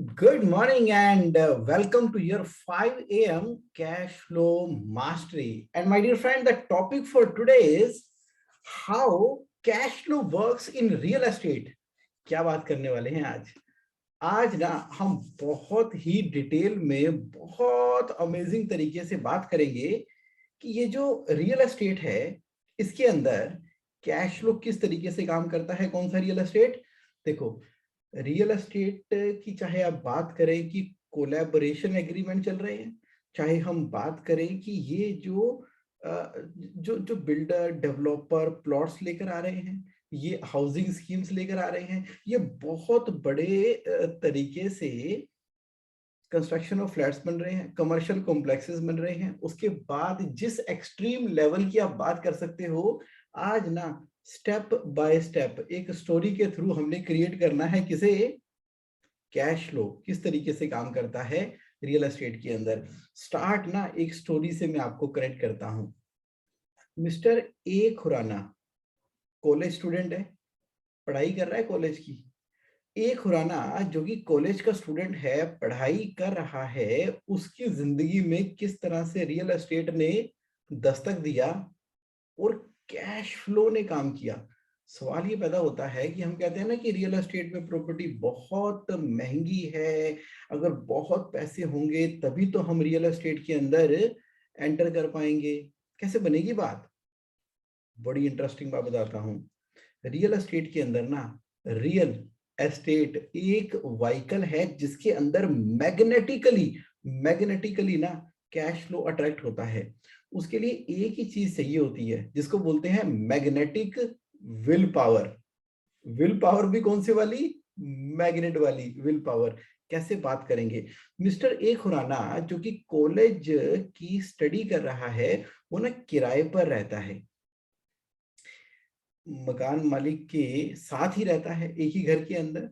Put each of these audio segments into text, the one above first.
Good morning and welcome to your 5 a.m. cash flow mastery. And my dear friend, the topic for today is how cash flow works in real estate. क्या बात करने वाले हैं आज? आज ना हम बहुत ही डिटेल में बहुत अमेजिंग तरीके से बात करेंगे कि ये जो रियल एस्टेट है इसके अंदर कैश फ्लो किस तरीके से काम करता है। कौन सा रियल एस्टेट? देखो, रियल एस्टेट की चाहे आप बात करें कि कोलैबोरेशन एग्रीमेंट चल रहे हैं, चाहे हम बात करें कि ये जो बिल्डर डेवलपर प्लॉट्स लेकर आ रहे हैं, ये हाउसिंग स्कीम्स लेकर आ रहे हैं, ये बहुत बड़े तरीके से कंस्ट्रक्शन ऑफ फ्लैट्स बन रहे हैं, कमर्शियल कॉम्प्लेक्सेस बन रहे हैं। उसके बाद जिस एक्सट्रीम लेवल की आप बात कर सकते हो, आज ना स्टेप बाय स्टेप एक स्टोरी के थ्रू हमने क्रिएट करना है किसे, कैश फ्लो किस तरीके से काम करता है रियल एस्टेट के अंदर। स्टार्ट ना एक स्टोरी से मैं आपको कनेक्ट करता हूं। Mister A Khurana college student है, पढ़ाई कर रहा है कॉलेज की। ए खुराना जो कि कॉलेज का स्टूडेंट है, पढ़ाई कर रहा है, उसकी जिंदगी में किस तरह से रियल एस्टेट ने दस्तक दिया और कैश फ्लो ने काम किया। सवाल ये पैदा होता है कि हम कहते हैं ना कि रियल एस्टेट में प्रॉपर्टी बहुत महंगी है, अगर बहुत पैसे होंगे तभी तो हम रियल एस्टेट के अंदर एंटर कर पाएंगे। कैसे बनेगी बात? बड़ी इंटरेस्टिंग बात बताता हूं। रियल एस्टेट के अंदर ना, रियल एस्टेट एक व्हीकल है जिसके अंदर मैग्नेटिकली ना कैश फ्लो अट्रैक्ट होता है। उसके लिए एक ही चीज चाहिए होती है जिसको बोलते हैं magnetic will power. Will power भी कौन सी वाली? मैग्नेट वाली विल पावर। कैसे बात करेंगे? मिस्टर ए खुराना जो कि कॉलेज की स्टडी कर रहा है, वो ना किराए पर रहता है, मकान मालिक के साथ ही रहता है एक ही घर के अंदर।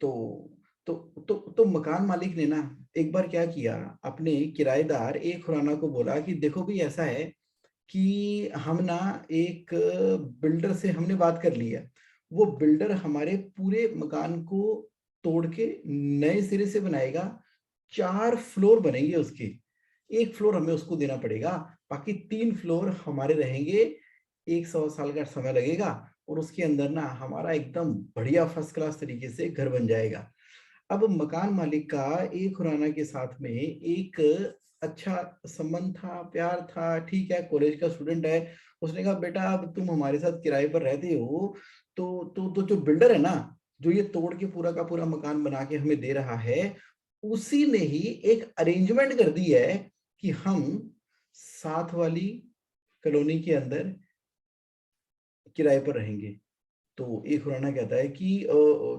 तो तो मकान मालिक ने ना एक बार क्या किया, अपने किराएदार एक खुराना को बोला कि देखो भी ऐसा है कि हम ना एक बिल्डर से हमने बात कर ली है, वो बिल्डर हमारे पूरे मकान को तोड़ के नए सिरे से बनाएगा। 4 फ्लोर बनेंगे उसके, एक फ्लोर हमें उसको देना पड़ेगा, बाकी 3 फ्लोर हमारे रहेंगे। 100 साल का समय लगेगा और उसके अंदर ना हमारा एकदम बढ़िया फर्स्ट क्लास तरीके से घर बन जाएगा। अब मकान मालिक का एक खुराना के साथ में एक अच्छा संबंध था, प्यार था, ठीक है, कॉलेज का स्टूडेंट है। उसने कहा बेटा अब तुम हमारे साथ किराए पर रहते हो, तो जो बिल्डर है ना, जो ये तोड़ के पूरा का पूरा मकान बना के हमें दे रहा है, उसी ने ही एक अरेंजमेंट कर दी है कि हम साथ वाली कॉलोनी के अंदर किराए पर रहेंगे। तो एक खुराना कहता है कि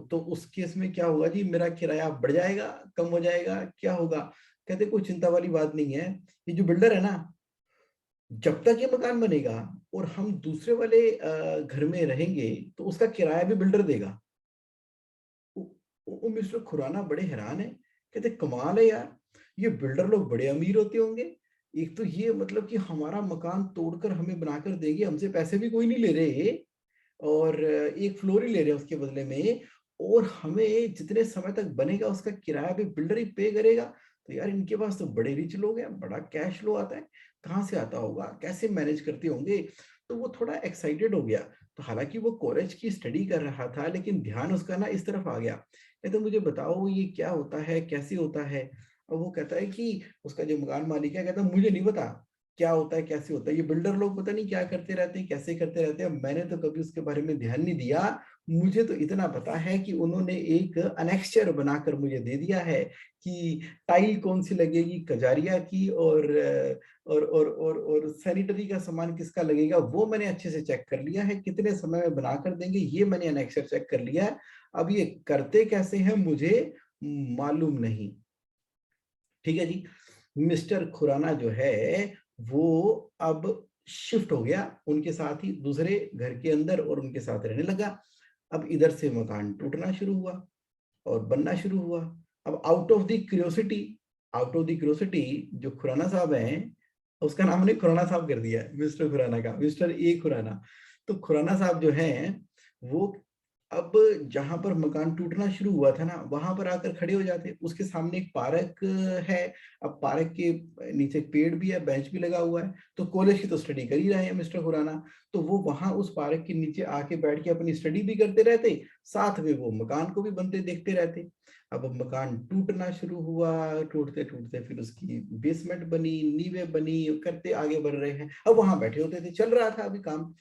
तो उस केस में क्या होगा जी, मेरा किराया बढ़ जाएगा, कम हो जाएगा, क्या होगा? कहते कोई चिंता वाली बात नहीं है, ये जो बिल्डर है ना, जब तक ये मकान बनेगा और हम दूसरे वाले घर में रहेंगे तो उसका किराया भी बिल्डर देगा। वो मिस्टर खुराना बड़े हैरान है, कहते कमाल है यार, ये बिल्डर लोग बड़े अमीर होते होंगे। एक तो ये मतलब कि हमारा मकान तोड़कर हमें बनाकर देंगे, हमसे पैसे भी कोई नहीं ले रहे और एक फ्लोर ही ले रहे हैं उसके बदले में, और हमें जितने समय तक बनेगा उसका किराया भी बिल्डर ही पे करेगा। तो यार इनके पास तो बड़े रिच लोग हैं, बड़ा कैश फ्लो आता है, कहाँ से आता होगा, कैसे मैनेज करते होंगे? तो वो थोड़ा एक्साइटेड हो गया। तो हालांकि वो कॉलेज की स्टडी कर रहा था लेकिन ध्यान उसका ना इस तरफ आ गया। कहते मुझे बताओ ये क्या होता है, कैसे होता है? और वो कहता है कि उसका जो मकान मालिक है कहता है मुझे नहीं पता क्या होता है, कैसे होता है, ये बिल्डर लोग पता नहीं क्या करते रहते हैं, कैसे करते रहते हैं, मैंने तो कभी उसके बारे में ध्यान नहीं दिया। मुझे तो इतना पता है कि उन्होंने एक अनेक्स्चर बनाकर मुझे दे दिया है कि टाइल कौन सी लगेगी, कजारिया की, और सैनिटरी का सामान किसका लगेगा वो मैंने अच्छे से चेक कर लिया है, कितने समय में बनाकर देंगे ये मैंने अनेक्स्चर चेक कर लिया है। अब ये करते कैसे हैं मुझे मालूम नहीं। ठीक है जी। मिस्टर खुराना जो है वो अब शिफ्ट हो गया उनके साथ ही दूसरे घर के अंदर और उनके साथ रहने लगा। अब इधर से मकान टूटना शुरू हुआ और बनना शुरू हुआ। अब आउट ऑफ द क्यूरियोसिटी जो खुराना साहब हैं, उसका नाम हमने खुराना साहब कर दिया है, मिस्टर खुराना का, मिस्टर ए खुराना। तो खुराना साहब जो हैं वो अब जहां पर मकान टूटना शुरू हुआ था ना, वहां पर आकर खड़े हो जाते। उसके सामने एक पार्क है। अब पार्क के नीचे एक पेड़ भी है, बेंच भी लगा हुआ है। तो कॉलेज की तो स्टडी कर ही रहे हैं मिस्टर खुराना, तो वो वहां उस पार्क के नीचे आके बैठ के अपनी स्टडी भी करते रहते, साथ में वो मकान को भी बनते देखते रहते। अब मकान टूटना शुरू हुआ, टूटते टूटते फिर उसकी बेसमेंट बनी, नींवें बनी, करते आगे बढ़ रहे हैं। अब वहां बैठे होते थे, चल रहा था अभी काम।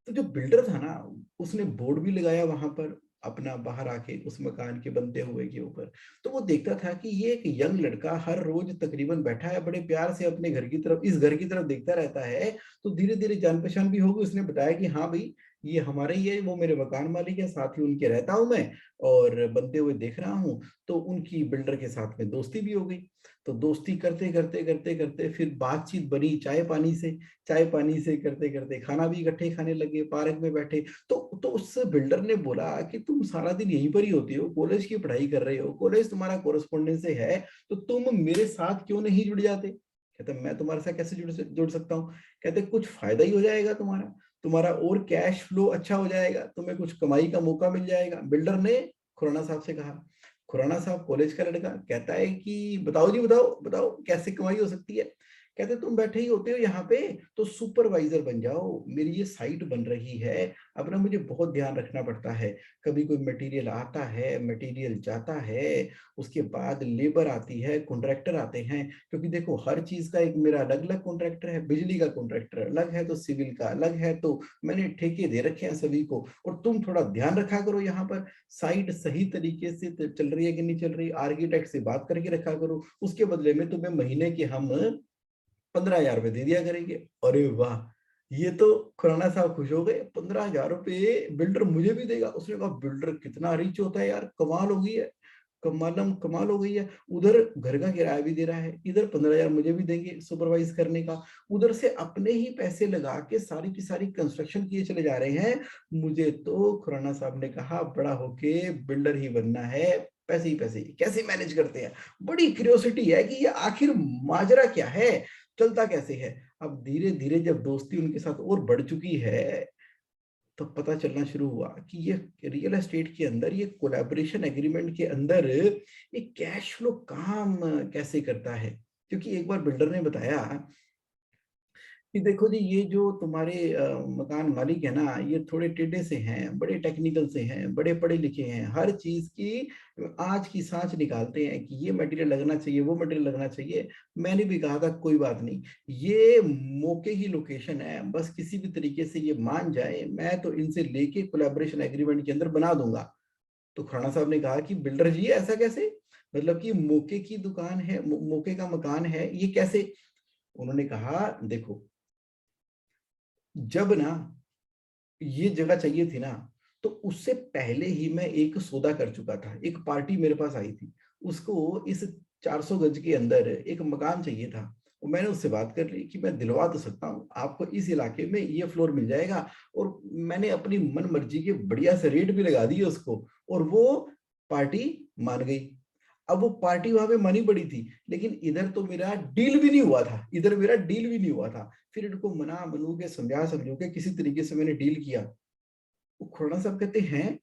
तो जो बिल्डर था ना, उसने बोर्ड भी लगाया वहां पर अपना, बाहर आके उस मकान के बनते हुए के ऊपर। तो वो देखता था कि ये एक यंग लड़का हर रोज तकरीबन बैठा है, बड़े प्यार से अपने घर की तरफ, इस घर की तरफ देखता रहता है। तो धीरे धीरे जान पहचान भी होगी। उसने बताया कि हाँ भाई, ये हमारे ही है, वो मेरे मकान मालिक है, साथ ही उनके रहता हूं मैं और बनते हुए देख रहा हूँ। तो उनकी बिल्डर के साथ में दोस्ती भी हो गई। तो दोस्ती करते करते करते करते फिर बातचीत बनी चाय पानी से, चाय पानी से करते करते खाना भी इकट्ठे खाने लगे, पार्क में बैठे। तो उस बिल्डर ने बोला कि तुम सारा दिन यहीं पर ही होती हो, कॉलेज की पढ़ाई कर रहे हो, कॉलेज तुम्हारा कोरेस्पोंडेंस से है, तो तुम मेरे साथ क्यों नहीं जुड़ जाते? कहते मैं तुम्हारे साथ कैसे जुड़ सकता हूँ? कहते कुछ फायदा ही हो जाएगा तुम्हारा, तुम्हारा और कैश फ्लो अच्छा हो जाएगा, तुम्हें कुछ कमाई का मौका मिल जाएगा। बिल्डर ने खुराना साहब से कहा। खुराना साहब कॉलेज का लड़का कहता है कि बताओ जी, बताओ बताओ कैसे कमाई हो सकती है? कहते तुम बैठे ही होते हो यहाँ पे, तो सुपरवाइजर बन जाओ, मेरी ये साइट बन रही है। अब ना मुझे बहुत ध्यान रखना पड़ता है, कभी कोई मटेरियल आता है, मटेरियल जाता है, उसके बाद लेबर आती है, कॉन्ट्रैक्टर आते हैं, क्योंकि देखो हर चीज का एक मेरा अलग अलग कॉन्ट्रैक्टर है। बिजली का कॉन्ट्रैक्टर अलग है, तो सिविल का अलग है, तो मैंने ठेके दे रखे हैं सभी को। और तुम थोड़ा ध्यान रखा करो, यहाँ पर साइट सही तरीके से चल रही है कि नहीं चल रही, आर्किटेक्ट से बात करके रखा करो, उसके बदले में तुम्हें महीने के हम 15,000 रुपए दे दिया करेंगे। अरे वाह, ये तो खुराना साहब खुश हो गए, 15,000 रुपए बिल्डर मुझे भी देगा। उसने कहा बिल्डर कितना रिच होता है यार, कमाल हो गई है, कमालम कमाल हो गई है। उधर घर का किराया भी दे रहा है, इधर 15,000 मुझे भी देंगे सुपरवाइज करने का, उधर से अपने ही पैसे लगा के सारी की सारी कंस्ट्रक्शन किए चले जा रहे हैं। मुझे तो खुराना साहब ने कहा बड़ा होके बिल्डर ही बनना है, पैसे ही पैसे कैसे मैनेज करते हैं। बड़ी क्यूरियोसिटी है कि ये आखिर माजरा क्या है, चलता कैसे है। अब धीरे धीरे जब दोस्ती उनके साथ और बढ़ चुकी है, तो पता चलना शुरू हुआ कि ये रियल एस्टेट के अंदर, ये कोलैबोरेशन एग्रीमेंट के अंदर ये कैश फ्लो काम कैसे करता है। क्योंकि एक बार बिल्डर ने बताया कि देखो जी, ये जो तुम्हारे मकान मालिक है ना, ये थोड़े टेढ़े से हैं, बड़े टेक्निकल से हैं, बड़े पढ़े लिखे हैं, हर चीज की आज की सांच निकालते हैं कि ये मटेरियल लगना चाहिए, वो मटेरियल लगना चाहिए। मैंने भी कहा था कोई बात नहीं, ये मौके की लोकेशन है, बस किसी भी तरीके से ये मान जाए, मैं तो इनसे लेके कोलैबोरेशन एग्रीमेंट के अंदर बना दूंगा। तो खुराना साहब ने कहा कि बिल्डर जी ऐसा कैसे, मतलब कि मौके की दुकान है, मौके का मकान है, ये कैसे? उन्होंने कहा देखो, जब ना ये जगह चाहिए थी ना, तो उससे पहले ही मैं एक सौदा कर चुका था। एक पार्टी मेरे पास आई थी, उसको इस 400 गज के अंदर एक मकान चाहिए था। और मैंने उससे बात कर ली कि मैं दिलवा तो सकता हूँ आपको, इस इलाके में ये फ्लोर मिल जाएगा। और मैंने अपनी मन मर्जी के बढ़िया से रेट भी लगा दिए उसको, और वो पार्टी मान गई। अब वो पार्टी वहां पे मानी पड़ी थी, लेकिन इधर तो मेरा डील भी नहीं हुआ था, इधर मेरा डील भी नहीं हुआ था। फिर इनको मना मनू के समझा समझू के किसी तरीके से मैंने डील किया। वो खुराना साहब कहते हैं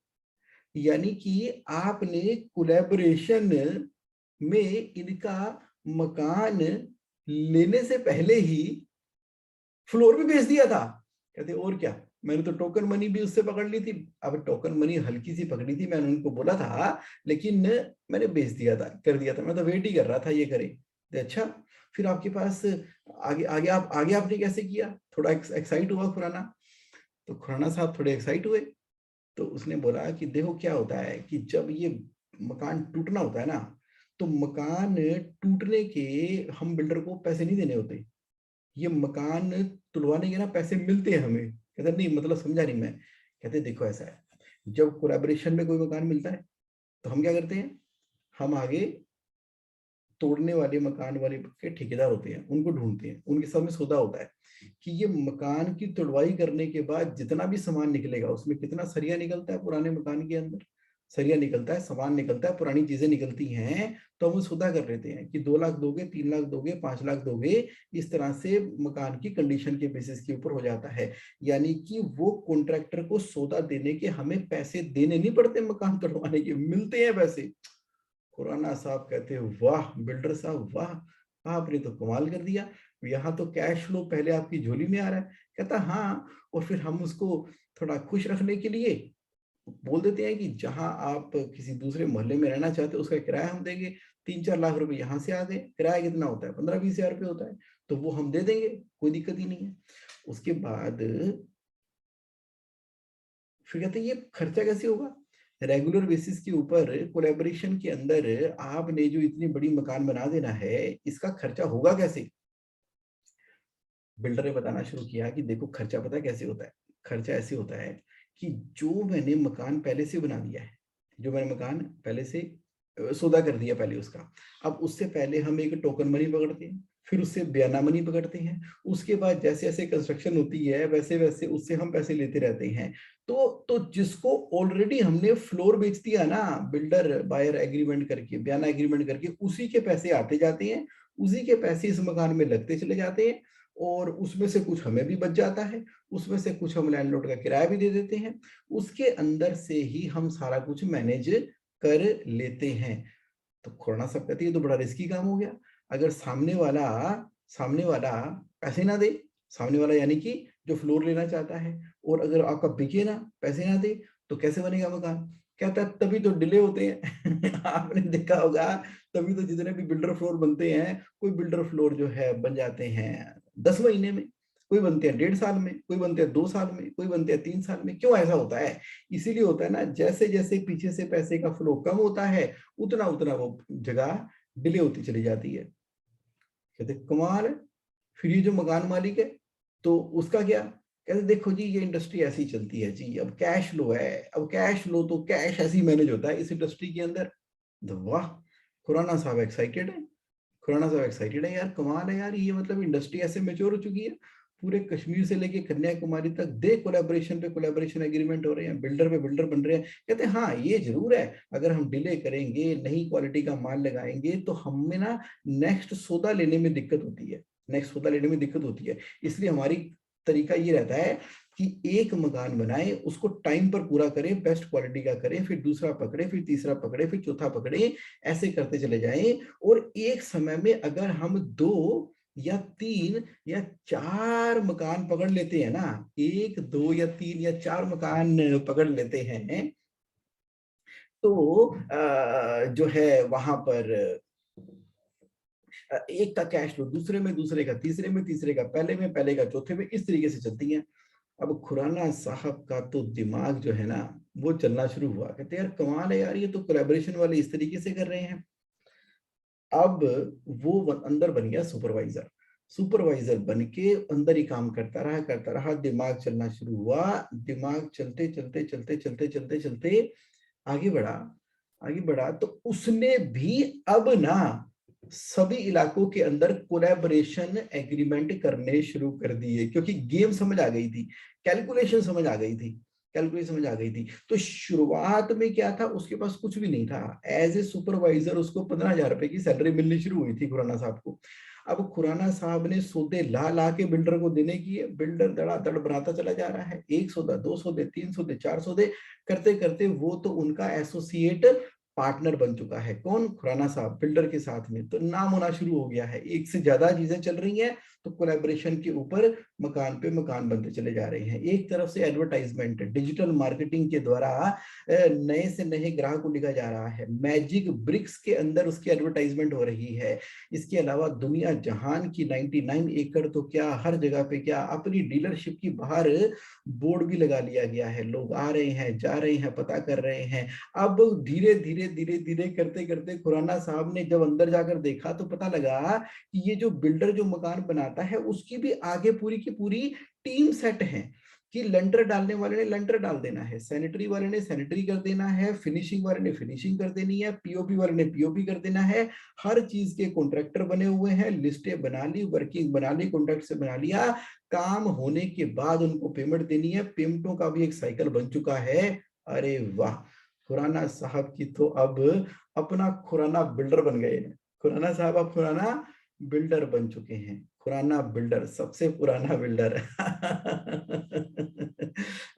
यानी कि आपने कोलैबोरेशन में इनका मकान लेने से पहले ही फ्लोर भी बेच दिया था। कहते और क्या, मैंने तो टोकन मनी भी उससे पकड़ ली थी। अब टोकन मनी हल्की सी पकड़ी थी, मैंने उनको बोला था, लेकिन मैंने बेच दिया था, कर दिया था, मैं तो वेट ही कर रहा था ये करे। तो अच्छा, फिर आपके पास आगे आगे आपने कैसे किया? थोड़ा एक्साइट हुआ खुराना। तो खुराना साहब थोड़े एक्साइट हुए। तो उसने बोला कि देखो क्या होता है कि जब ये मकान टूटना होता है ना, तो मकान टूटने के हम बिल्डर को पैसे नहीं देने होते, ये मकान तुलवाने के ना पैसे मिलते हैं हमें। कहते नहीं, मतलब समझा नहीं मैं। कहते देखो ऐसा है, जब कोलैबोरेशन में कोई मकान मिलता है, तो हम क्या करते हैं, हम आगे तोड़ने वाले मकान वाले के ठेकेदार होते हैं, उनको ढूंढते हैं, उनके सामने सौदा होता है कि ये मकान की तुड़वाई करने के बाद जितना भी सामान निकलेगा, उसमें कितना सरिया निकलता है पुराने मकान के अंदर, सरिया निकलता है, सामान निकलता है, पुरानी चीजें निकलती हैं, तो हम सौदा कर लेते हैं कि 2 लाख दोगे, 3 लाख दोगे, 5 लाख दोगे। इस तरह से मकान की कंडीशन के बेसिस के ऊपर हो जाता है। यानी कि वो कॉन्ट्रैक्टर को सौदा देने के हमें पैसे देने नहीं पड़ते, मकान तोड़वाने के मिलते हैं पैसे। खुराना साहब कहते हैं वाह बिल्डर साहब वाह, आपने तो कमाल कर दिया, यहाँ तो कैश फ्लो पहले आपकी झोली में आ रहा है। कहता हाँ, और फिर हम उसको थोड़ा खुश रखने के लिए बोल देते हैं कि जहां आप किसी दूसरे मोहल्ले में रहना चाहते हो उसका किराया हम देंगे, 3-4 लाख रुपए यहाँ से आ गए, किराया कितना होता है, 15-20 हजार रुपये होता है, तो वो हम दे देंगे, कोई दिक्कत ही नहीं है। उसके बाद फिर कहते हैं ये खर्चा कैसे होगा, रेगुलर बेसिस के ऊपर कोलैबोरेशन के अंदर आपने जो इतनी बड़ी मकान बना देना है, इसका खर्चा होगा कैसे। बिल्डर ने बताना शुरू किया कि देखो खर्चा पता कैसे होता है, खर्चा ऐसे होता है कि जो मैंने मकान पहले से बना दिया है, जो मैंने मकान पहले से सौदा कर दिया पहले उसका, अब उससे पहले हम एक टोकन मनी पकड़ते हैं, फिर उससे बयाना मनी पकड़ते हैं, उसके बाद जैसे जैसे कंस्ट्रक्शन होती है वैसे वैसे उससे हम पैसे लेते रहते हैं। तो जिसको ऑलरेडी हमने फ्लोर बेच दिया ना, बिल्डर बायर एग्रीमेंट करके, बयाना एग्रीमेंट करके, उसी के पैसे आते जाते हैं, उसी के पैसे इस मकान में लगते चले जाते हैं, और उसमें से कुछ हमें भी बच जाता है, उसमें से कुछ हम लैंडलॉर्ड का किराया भी दे देते हैं, उसके अंदर से ही हम सारा कुछ मैनेज कर लेते हैं। तो खुराना साहब कहते ये तो बड़ा रिस्की काम हो गया, अगर सामने वाला पैसे ना दे, सामने वाला यानी कि जो फ्लोर लेना चाहता है, और अगर आपका बिके ना, पैसे ना दे, तो कैसे बनेगा मकान। कहता है तभी तो डिले होते हैं आपने देखा होगा, तभी तो जितने भी बिल्डर फ्लोर बनते हैं, कोई बिल्डर फ्लोर जो है बन जाते हैं 10 महीने में, कोई बनते हैं 1.5 साल में, कोई बनते हैं 2 साल में, कोई बनते हैं 3 साल में। क्यों ऐसा होता है, इसीलिए होता है ना, जैसे जैसे पीछे से पैसे का फ्लो कम होता है, उतना उतना वो जगह डिले होती चली जाती है। कहते कमाल है। फिर ये जो मकान मालिक है तो उसका क्या, कहते देखो जी ये इंडस्ट्री ऐसी चलती है जी, अब कैश लो है, अब कैश लो तो कैश ऐसी मैनेज होता है इस इंडस्ट्री के अंदर। तो वाह, खुराना साहब एक्साइटेड है, खुराना साहब एक्साइटेड है यार, कमाल है यार, ये मतलब इंडस्ट्री ऐसे मेच्योर हो चुकी है, पूरे कश्मीर से लेके कन्याकुमारी तक दे कोलैबोरेशन पे कोलैबोरेशन एग्रीमेंट हो रहे हैं, बिल्डर पे बिल्डर बन रहे हैं। कहते हैं हाँ ये जरूर है, अगर हम डिले करेंगे, नई क्वालिटी का माल लगाएंगे, तो हमें ना नेक्स्ट सौदा लेने में दिक्कत होती है, नेक्स्ट सौदा लेने में दिक्कत होती है, इसलिए हमारी तरीका ये रहता है कि एक मकान बनाए, उसको टाइम पर पूरा करें, बेस्ट क्वालिटी का करें, फिर दूसरा पकड़े, फिर तीसरा पकड़े, फिर चौथा पकड़े, ऐसे करते चले जाएं। और एक समय में अगर हम 2 या 3 या 4 मकान पकड़ लेते हैं ना, 1 2 या 3 या 4 मकान पकड़ लेते हैं, तो जो है वहां पर एक का कैश फ्लो दूसरे में, दूसरे का तीसरे में, तीसरे का पहले में, पहले का चौथे में, इस तरीके से चलती है। अब खुराना साहब का तो दिमाग जो है ना वो चलना शुरू हुआ, कहते यार कमाल है यार, ये तो कोलैबोरेशन वाले इस तरीके से कर रहे हैं। अब वो अंदर बन गया सुपरवाइजर, सुपरवाइजर बन के अंदर ही काम करता रहा, दिमाग चलना शुरू हुआ, दिमाग चलते चलते चलते चलते चलते चलते आगे बढ़ा, आगे बढ़ा, तो उसने भी अब ना सभी इलाकों के अंदर कोलैबोरेशन एग्रीमेंट करने शुरू कर दिए, क्योंकि गेम समझ आ गई थी, कैलकुलेशन समझ आ गई थी, कैलकुलेशन समझ आ गई थी। तो शुरुआत में क्या था, उसके पास कुछ भी नहीं था, एज ए सुपरवाइजर उसको 15,000 रुपए की सैलरी मिलनी शुरू हुई थी खुराना साहब को। अब खुराना साहब ने सौदे ला ला के बिल्डर को देने की, बिल्डर धड़ाधड़ बनाता चला जा रहा है, 1 सौदा, 2 सौदे, 3 सौदे, 4 सौदे करते करते वो तो उनका एसोसिएट पार्टनर बन चुका है। कौन, खुराना साहब बिल्डर के साथ में, तो नाम होना शुरू हो गया है, एक से ज्यादा चीजें चल रही हैं, तो कोलैबोरेशन के ऊपर मकान पे मकान बनते चले जा रहे हैं। एक तरफ से एडवर्टाइजमेंट, डिजिटल मार्केटिंग के द्वारा नए से नए ग्राहक को लिखा जा रहा है, मैजिक ब्रिक्स के अंदर उसकी एडवर्टाइजमेंट हो रही है। इसके अलावा दुनिया जहान की 99 एकड़ तो क्या, हर जगह पे क्या, अपनी डीलरशिप की बाहर बोर्ड भी लगा लिया गया है, लोग आ रहे हैं, जा रहे हैं, पता कर रहे हैं। अब धीरे धीरे धीरे धीरे करते करते खुराना साहब ने जब अंदर जाकर देखा तो पता लगा कि ये जो बिल्डर जो मकान बनाता है उसकी भी आगे पूरी की पूरी टीम सेट है, कि लेंटर डालने वाले ने लेंटर डाल देना है, सैनिटरी वाले ने सैनिटरी कर देना है, फिनिशिंग वाले ने फिनिशिंग कर देनी है, पीओपी वाले ने पीओपी कर देना है। हर चीज के कॉन्ट्रैक्टर बने हुए हैं, लिस्टें बना ली, वर्किंग बना ली, कॉन्ट्रैक्ट से बना लिया, काम होने के बाद उनको पेमेंट देनी है, पेमेंटों का भी एक साइकिल बन चुका है। अरे वाह, खुराना साहब की तो अब अपना खुराना बिल्डर बन गए हैं। खुराना साहब अब खुराना बिल्डर बन चुके हैं। खुराना बिल्डर, सबसे पुराना बिल्डर।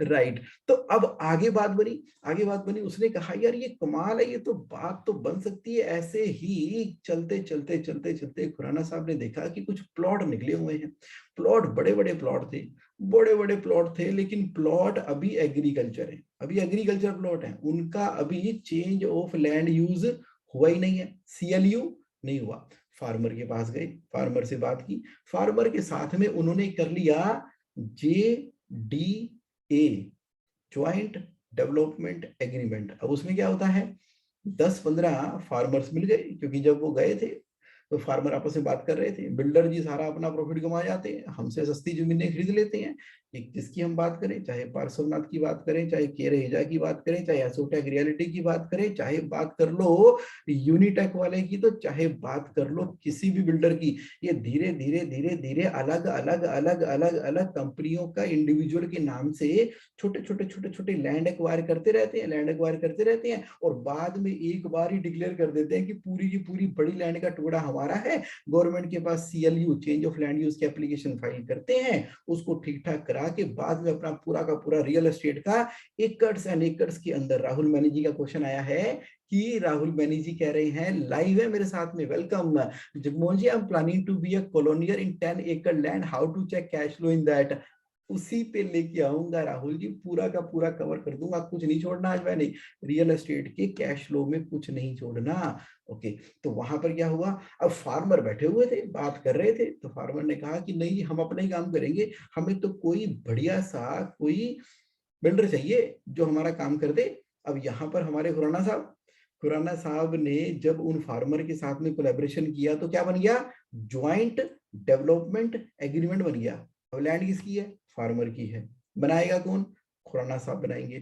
राइट। तो अब आगे बात बनी, उसने कहा यार ये कमाल है, ये तो बात तो बन सकती है। ऐसे ही चलते खुराना साहब ने देखा कि कुछ प्लॉट निकले हुए हैं। प्लॉट बड़े बड़े प्लॉट थे, लेकिन प्लॉट अभी एग्रीकल्चर है, अभी एग्रीकल्चर प्लॉट है उनका, अभी चेंज ऑफ लैंड यूज हुआ ही नहीं है, CLU नहीं हुआ। फार्मर के पास गए, फार्मर से बात की, फार्मर के साथ में उन्होंने कर लिया JDA, ज्वाइंट डेवलपमेंट एग्रीमेंट। अब उसमें क्या होता है, 10-15 फार्मर्स मिल गए, क्योंकि जब वो गए थे तो फार्मर आपस में बात कर रहे थे, बिल्डर जी सारा अपना प्रॉफिट कमा जाते हैं, हमसे सस्ती जमीनें खरीद लेते हैं। एक जिसकी हम बात करें, चाहे पार्श्वनाथ की बात करें, चाहे केरहेजा की बात करें, चाहे एसोटेक रियलिटी की बात करें, चाहे बात कर लो यूनिटेक वाले की, तो चाहे बात कर लो किसी भी बिल्डर की, ये धीरे धीरे अलग अलग कंपनियों का इंडिविजुअल के नाम से छोटे लैंड एक्वायर करते रहते हैं, और बाद में एक बार ही डिक्लेयर कर देते हैं कि पूरी की पूरी बड़ी लैंड का टुकड़ा हमारा है। गवर्नमेंट के पास CLU, change of land use की एप्लीकेशन फाइल करते हैं, उसको ठीक ठाक करा के बाद में अपना पूरा का पूरा रियल एस्टेट का एकर्स एंड एकर्स के अंदर। राहुल मैनी जी का क्वेश्चन आया है कि राहुल मैनी जी कह रहे हैं, लाइव है मेरे साथ में, welcome Jagmohan ji, I am planning to be a coloniser in 10 एकड़ land, how to check cash flow in that. उसी पे लेके आऊंगा राहुल जी, पूरा का पूरा कवर कर दूंगा, कुछ नहीं छोड़ना आज मैंने, रियल एस्टेट के कैश फ्लो में कुछ नहीं छोड़ना। ओके, तो वहां पर क्या हुआ, अब फार्मर बैठे हुए थे, बात कर रहे थे, तो फार्मर ने कहा कि नहीं हम अपना ही काम करेंगे, हमें तो कोई बढ़िया सा कोई बिल्डर चाहिए जो हमारा काम कर दे। अब यहाँ पर हमारे खुराना साहब ने जब उन फार्मर के साथ में कोलैबोरेशन किया तो क्या बन गया, ज्वाइंट डेवलपमेंट एग्रीमेंट बन गया। अब लैंड किसकी है, फार्मर की है। बनाएगा कौन, खुराना साहब बनाएंगे।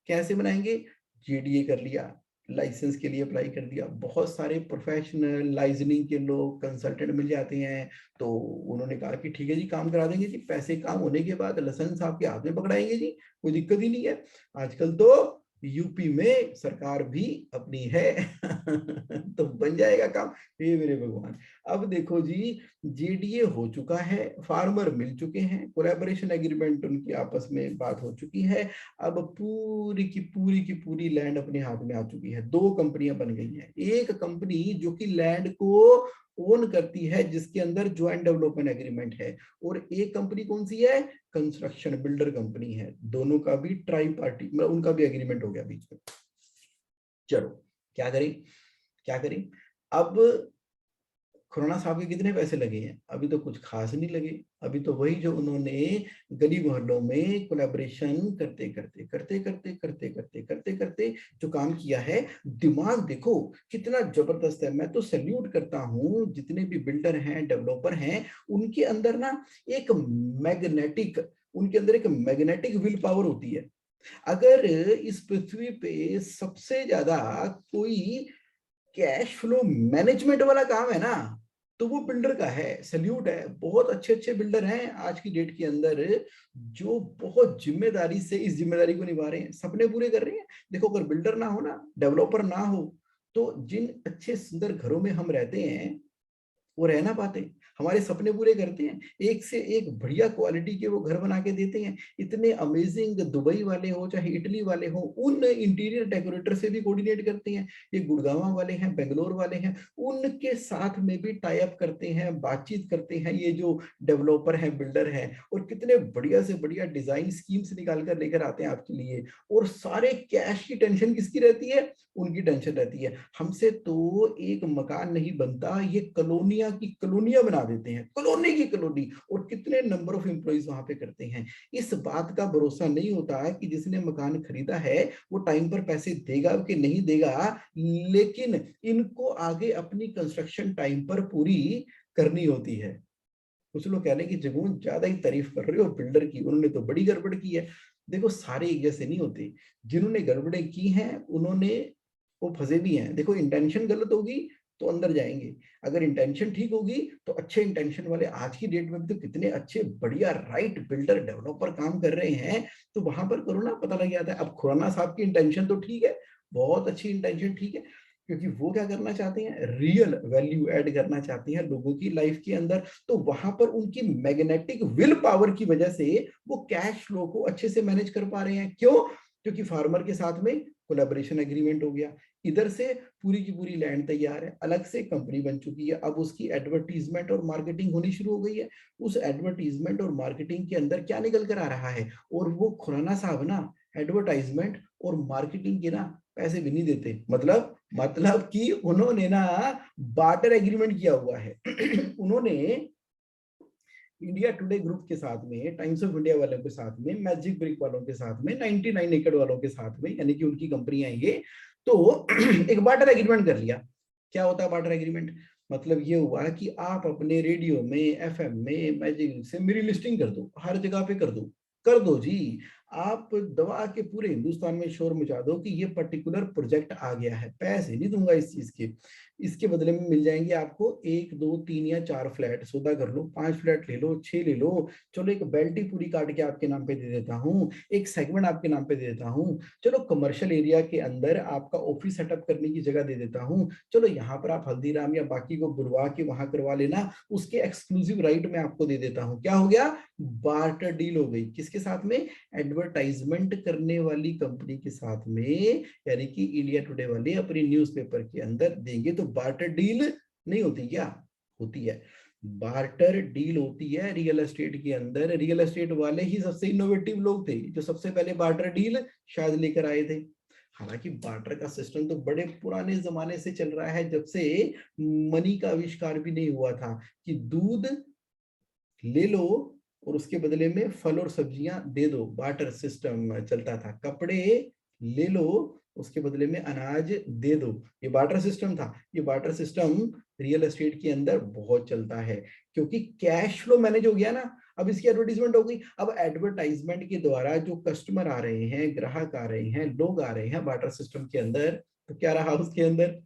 कैसे बनाएंगे, JDA कर लिया, लाइसेंस के लिए अप्लाई कर दिया, बहुत सारे प्रोफेशनल लाइजनिंग के लोग कंसल्टेंट मिल जाते हैं, तो उन्होंने कहा कि ठीक है जी काम करा देंगे जी, पैसे काम होने के बाद लाइसेंस आपके हाथ में पकड़ाएंगे जी, कोई दिक्कत ही नहीं है। आजकल तो यूपी में सरकार भी अपनी है। तो बन जाएगा काम, ये मेरे भगवान। अब देखो जी, JDA हो चुका है, फार्मर मिल चुके हैं, कोलैबोरेशन एग्रीमेंट उनकी आपस में बात हो चुकी है, अब पूरी की पूरी लैंड अपने हाथ में आ चुकी है। 2 कंपनियां बन गई हैं, एक कंपनी जो कि लैंड को ओन करती है, जिसके अंदर ज्वाइंट डेवलपमेंट एग्रीमेंट है, और एक कंपनी कौन सी है, कंस्ट्रक्शन बिल्डर कंपनी है। दोनों का भी ट्राई पार्टी, मतलब उनका भी एग्रीमेंट हो गया बीच में। चलो क्या करें अब, खुराना साहब के कितने पैसे लगे हैं, अभी तो कुछ खास नहीं लगे, अभी तो वही जो उन्होंने गली मोहल्लों में कोलैबोरेशन करते जो काम किया है, दिमाग देखो कितना जबरदस्त है। मैं तो सैल्यूट करता हूं जितने भी बिल्डर हैं, डेवलपर हैं, उनके अंदर ना एक मैग्नेटिक विल पावर होती है। अगर इस पृथ्वी पे सबसे ज्यादा कोई कैश फ्लो मैनेजमेंट वाला काम है ना, तो वो बिल्डर का है। सल्यूट है, बहुत अच्छे अच्छे बिल्डर हैं आज की डेट के अंदर जो बहुत जिम्मेदारी से इस जिम्मेदारी को निभा रहे हैं, सपने पूरे कर रहे हैं। देखो अगर बिल्डर ना हो ना, डेवलपर ना हो, तो जिन अच्छे सुंदर घरों में हम रहते हैं वो रह ना पाते। हमारे सपने पूरे करते हैं, एक से एक बढ़िया क्वालिटी के वो घर बना के देते हैं। इतने अमेजिंग, दुबई वाले हो चाहे इटली वाले हो, उन इंटीरियर डेकोरेटर से भी कोऑर्डिनेट करते हैं। ये गुड़गांव वाले हैं, बेंगलोर वाले हैं, उनके साथ में भी टाई अप करते हैं, बातचीत करते हैं ये जो डेवलपर हैं, बिल्डर हैं, और कितने बढ़िया से बढ़िया डिजाइन स्कीम्स निकाल कर लेकर आते हैं आपके लिए। और सारे कैश की टेंशन किसकी रहती है, उनकी टेंशन रहती है। हमसे तो एक मकान नहीं बनता, ये कलोनियां बना देते हैं, कॉलोनी की कॉलोनी, और कितने नंबर ऑफ एम्प्लॉइज वहां पे करते हैं। इस बात का भरोसा नहीं होता है कि जिसने मकान खरीदा है वो टाइम पर पैसे देगा कि नहीं देगा, लेकिन इनको आगे अपनी कंस्ट्रक्शन टाइम पर पूरी करनी होती है। कुछ लोग कह रहे हैं कि जगमोहन ज्यादा ही तारीफ कर रहे हो बिल्डर की, उन्होंने तो बड़ी गड़बड़ की है। देखो सारे एक जैसे नहीं होते, जिन्होंने गड़बड़ें की हैं उन्होंने वो फंसे भी हैं। देखो इंटेंशन गलत होगी तो अंदर जाएंगे, अगर इंटेंशन ठीक होगी तो अच्छे इंटेंशन वाले आज की डेट में भी तो कितने अच्छे बढ़िया राइट बिल्डर डेवलपर काम कर रहे हैं। तो वहां पर करो ना, पता लग जाता है। अब खुराना साहब की इंटेंशन तो ठीक है, बहुत अच्छी इंटेंशन, ठीक है, क्योंकि वो क्या करना चाहते हैं, रियल वैल्यू ऐड करना चाहते हैं लोगों की लाइफ के अंदर। तो वहां पर उनकी मैग्नेटिक विल पावर की वजह से वो कैश फ्लो को अच्छे से मैनेज कर पा रहे हैं। क्यों? क्योंकि फार्मर के साथ में कोलैबोरेशन एग्रीमेंट हो गया, इधर से पूरी की पूरी लैंड तैयार है, अलग से कंपनी बन चुकी है, अब उसकी एडवर्टीजमेंट और मार्केटिंग होनी शुरू हो गई है। उस एडवर्टीजमेंट और मार्केटिंग के अंदर क्या निकल कर आ रहा है, और वो खुराना साहब ना एडवर्टाइजमेंट और मार्केटिंग के ना पैसे भी नहीं देते। मतलब कि उन्होंने ना बार्टर एग्रीमेंट किया हुआ है। उन्होंने इंडिया टुडे ग्रुप के साथ में, टाइम्स ऑफ इंडिया वालों के साथ में, मैजिक ब्रिक वालों के साथ में, 99 एकड़ वालों के साथ में, यानी कि उनकी कंपनियां ये, तो एक बार्टर एग्रीमेंट कर लिया। क्या होता है बार्टर एग्रीमेंट? मतलब ये हुआ कि आप अपने रेडियो में, एफएम में, मैजिक से मेरी लिस्टिंग कर दो, हर जगह पे कर दो जी। आप दबा के पूरे हिंदुस्तान में शोर मचा दो कि ये पर्टिकुलर प्रोजेक्ट आ गया है, पैसे नहीं दूंगा इस चीज के, इसके बदले में मिल जाएंगे आपको 1 2 3 या 4 फ्लैट, सौदा कर लो, 5 फ्लैट ले लो, 6 ले लो, चलो एक बेल्ट ही पूरी काट के आपके नाम पे दे देता हूँ, एक सेगमेंट आपके नाम पे दे देता हूँ, चलो कमर्शियल एरिया के अंदर आपका ऑफिस सेटअप करने की जगह दे देता हूँ, चलो यहाँ पर आप हल्दीराम या बाकी को बुलवा के वहां करवा लेना, उसके एक्सक्लूसिव राइट मैं आपको दे देता हूँ। क्या हो गया? बार्टर डील हो गई। किसके साथ में? एडवर्टाइजमेंट करने वाली कंपनी के साथ में, यानी कि इंडिया टुडे वाले अपने न्यूज़पेपर के अंदर देंगे। तो बार्टर डील नहीं होती क्या? होती है। बार्टर डील होती है रियल एस्टेट के अंदर। रियल एस्टेट वाले ही सबसे इनोवेटिव लोग थे जो सबसे पहले बार्टर डील शायद लेकर आए थे। हालांकि बार्टर का सिस्टम तो बड़े पुराने जमाने से चल रहा है, जब से मनी का आविष्कार भी नहीं हुआ था, कि दूध ले लो और उसके बदले में फल और सब्जियां दे दो, बार्टर सिस्टम चलता था। कपड़े ले लो, उसके बदले में अनाज दे दो, ये बार्टर सिस्टम था। ये बार्टर सिस्टम रियल एस्टेट के अंदर बहुत चलता है, क्योंकि कैश फ्लो मैनेज हो गया ना। अब इसकी एडवर्टीजमेंट हो गई। अब एडवर्टाइजमेंट के द्वारा जो कस्टमर आ रहे हैं, ग्राहक आ रहे हैं, लोग आ रहे हैं बार्टर सिस्टम के अंदर, तो क्या रहा उसके अंदर?